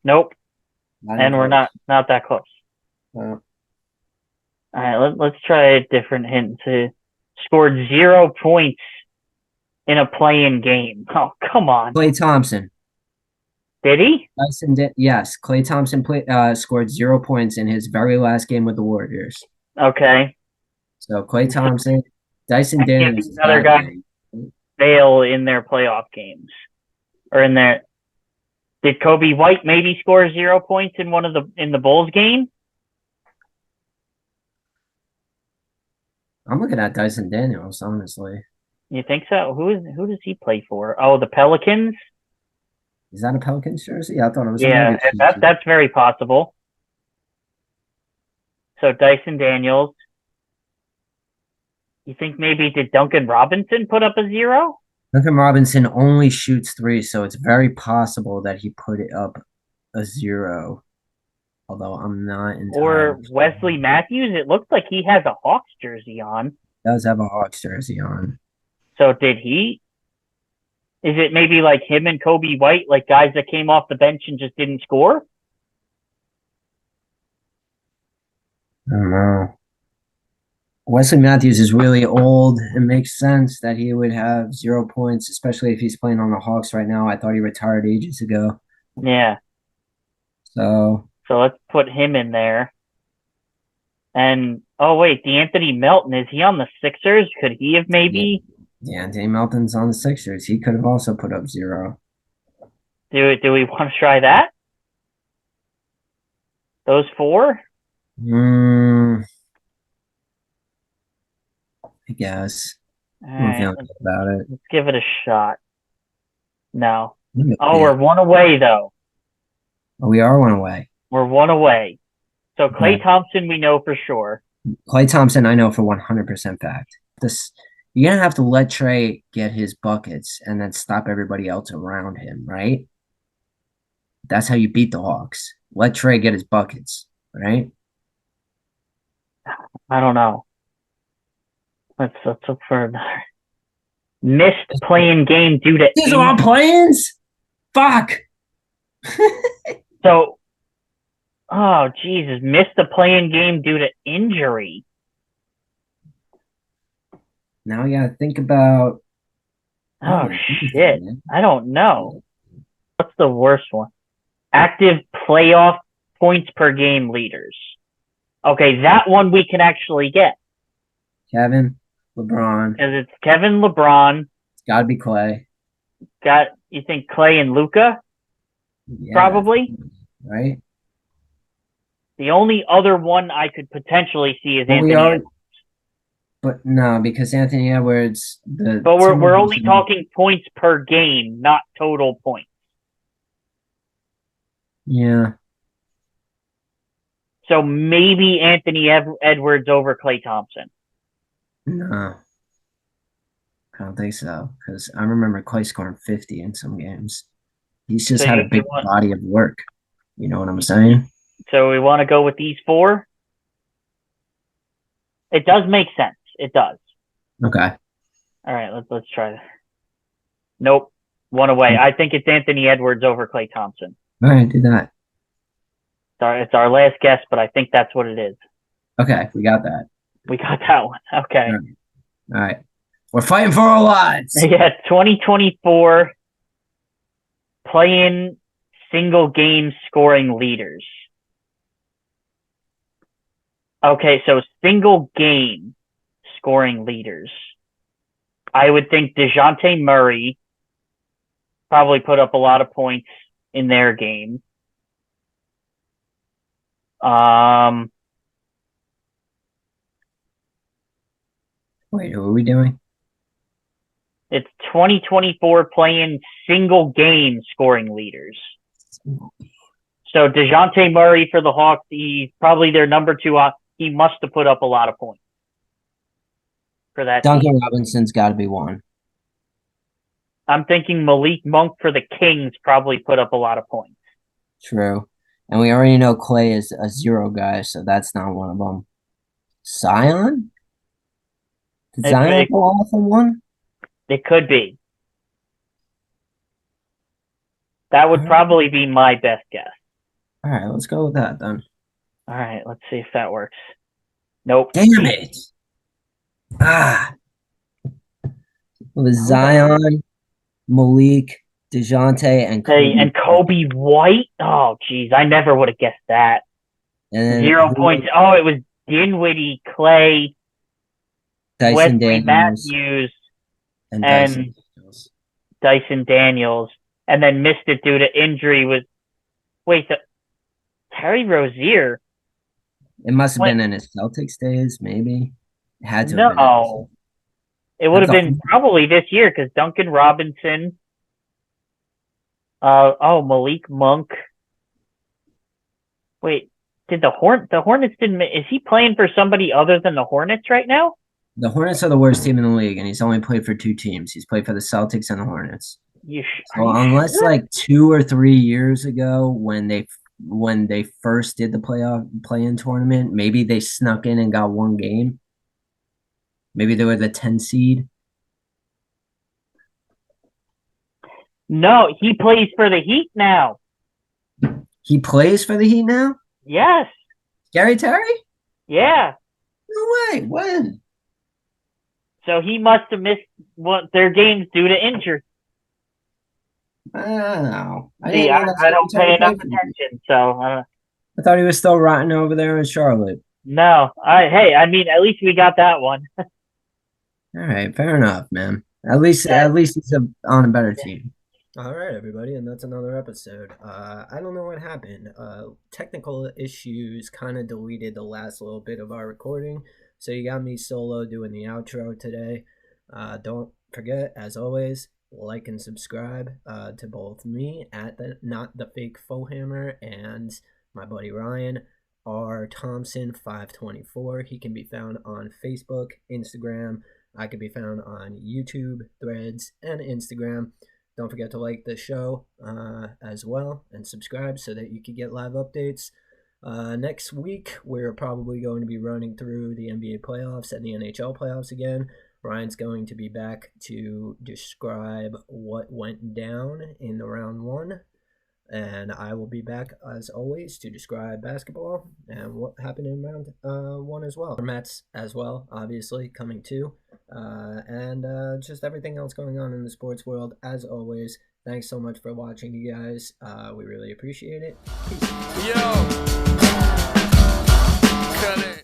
Nope. And we're not that close. All right, let's try a different hint. Scored 0 points in a play-in game. Oh, come on. Klay Thompson. Did he? Yes. Klay Thompson scored 0 points in his very last game with the Warriors. Okay. So Klay Thompson, Dyson Daniels. Another guy fail in their playoff games. Or in their... Did Kobe White maybe score 0 points in the Bulls game? I'm looking at Dyson Daniels, honestly. You think so? Who does he play for? Oh, the Pelicans. Is that a Pelicans jersey? I thought it was a Yeah, Nuggets that jersey. that's very possible. So Dyson Daniels. You think maybe did Duncan Robinson put up a 0? Duncan Robinson only shoots three, so it's very possible that he put it up a 0. Although I'm not entirely Or sure. Wesley Matthews? It looks like he has a Hawks jersey on. He does have a Hawks jersey on. So did he? Is it maybe like him and Kobe White, like guys that came off the bench and just didn't score? I don't know. Wesley Matthews is really old. It makes sense that he would have 0 points, especially if he's playing on the Hawks right now. I thought he retired ages ago. Yeah. So So let's put him in there. And oh wait, D'Anthony Melton, is he on the Sixers? Could he have maybe yeah, Anthony Melton's on the Sixers. He could have also put up 0. do we want to try that? Those four? Mm, I guess. All I'm right, feeling good about it. let's give it a shot. No. Oh, Yeah. we're one away though. Oh, we are one away. We're one away. So Klay Okay. Thompson, we know for sure. Klay Thompson, I know for 100% fact. This You're gonna have to let Trey get his buckets and then stop everybody else around him, right? That's how you beat the Hawks. Let Trey get his buckets, right? I don't know. Let's look for another. Missed playing game due to These are all plans. Fuck. So, oh Jesus, missed the playing game due to injury. Now we gotta think about. Oh shit, I don't know. What's the worst one? Active playoff points per game leaders. Okay, that one we can actually get Kevin, LeBron. because it's Kevin, LeBron. It's gotta be Clay. Got you think Klay and Luka? Yeah, Probably. right. The only other one I could potentially see is But Anthony Edwards. but no, because Anthony Edwards. But we're only talking points per game, not total points. Yeah. So maybe Anthony Edwards over Klay Thompson. No, I don't think so. Because I remember Clay scoring 50 in some games. He's just So had a big body of work. You know what I'm saying? So we want to go with these four. It does make sense. It does. Okay. All right, let's try that. Nope, one away. I think it's Anthony Edwards over Klay Thompson. All right, do that. It's our last guess, but I think that's what it is. Okay, we got that. We got that one. Okay. All right. We're fighting for our lives. Yeah, 2024 play-in single game scoring leaders. Okay, so single game scoring leaders. I would think DeJounte Murray probably put up a lot of points in their game. Wait, who are we doing? It's 2024 play-in single game scoring leaders. So DeJounte Murray for the Hawks, he's probably their number 2. He must have put up a lot of points for that Duncan team. Robinson's got to be one. I'm thinking Malik Monk for the Kings probably put up a lot of points. True. And we already know Clay is a 0 guy, so that's not one of them. Zion? Did Zion go off on one? It could be. That would probably be my best guess. All right, let's go with that then. All right, let's see if that works. Nope. Damn it. It was Zion, Malik, DeJounte, and Kobe. And Kobe White? Oh, geez. I never would have guessed that. And 0 points. Oh, it was Dinwiddie, Clay, Dyson Wesley Daniels, Matthews, and Dyson Daniels. And then missed it due to injury was, Terry Rozier. It must have been in his Celtics days, maybe. Had to have been. No, it would That's have a been probably this year because Duncan Robinson. Malik Monk. Wait, did the Hornets didn't? Is he playing for somebody other than the Hornets right now? The Hornets are the worst team in the league, and he's only played for 2 teams. He's played for the Celtics and the Hornets. Are So you unless sure? like 2 or 3 years ago when they first did the play-in tournament, maybe they snuck in and got one game. Maybe they were the 10 seed. No, he plays for the Heat now. He plays for the Heat now? Yes. Gary Terry? Yeah. No way. When? So he must have missed their games due to injury. Wow. I See, didn't know that I Gary don't pay Terry enough played for the Heat. attention, so I thought he was still rotting over there in Charlotte. no. I mean, at least we got that one. All right, fair enough, man. Yeah. At least he's on a better team. All right, everybody, and that's another episode. I don't know what happened. Technical issues kind of deleted the last little bit of our recording, so you got me solo doing the outro today. Don't forget, as always, like and subscribe to both me at the Not the Fake Fohammer and my buddy Ryan R. Thompson 524. He can be found on Facebook, Instagram. I can be found on YouTube, Threads, and Instagram. Don't forget to like the show as well and subscribe so that you can get live updates. Next week, we're probably going to be running through the NBA playoffs and the NHL playoffs again. Ryan's going to be back to describe what went down in the round one. And I will be back, as always, to describe basketball and what happened in round one as well. Formats as well, obviously, coming too. And just everything else going on in the sports world. As always, thanks so much for watching, you guys. We really appreciate it. Peace. Yo, cut it.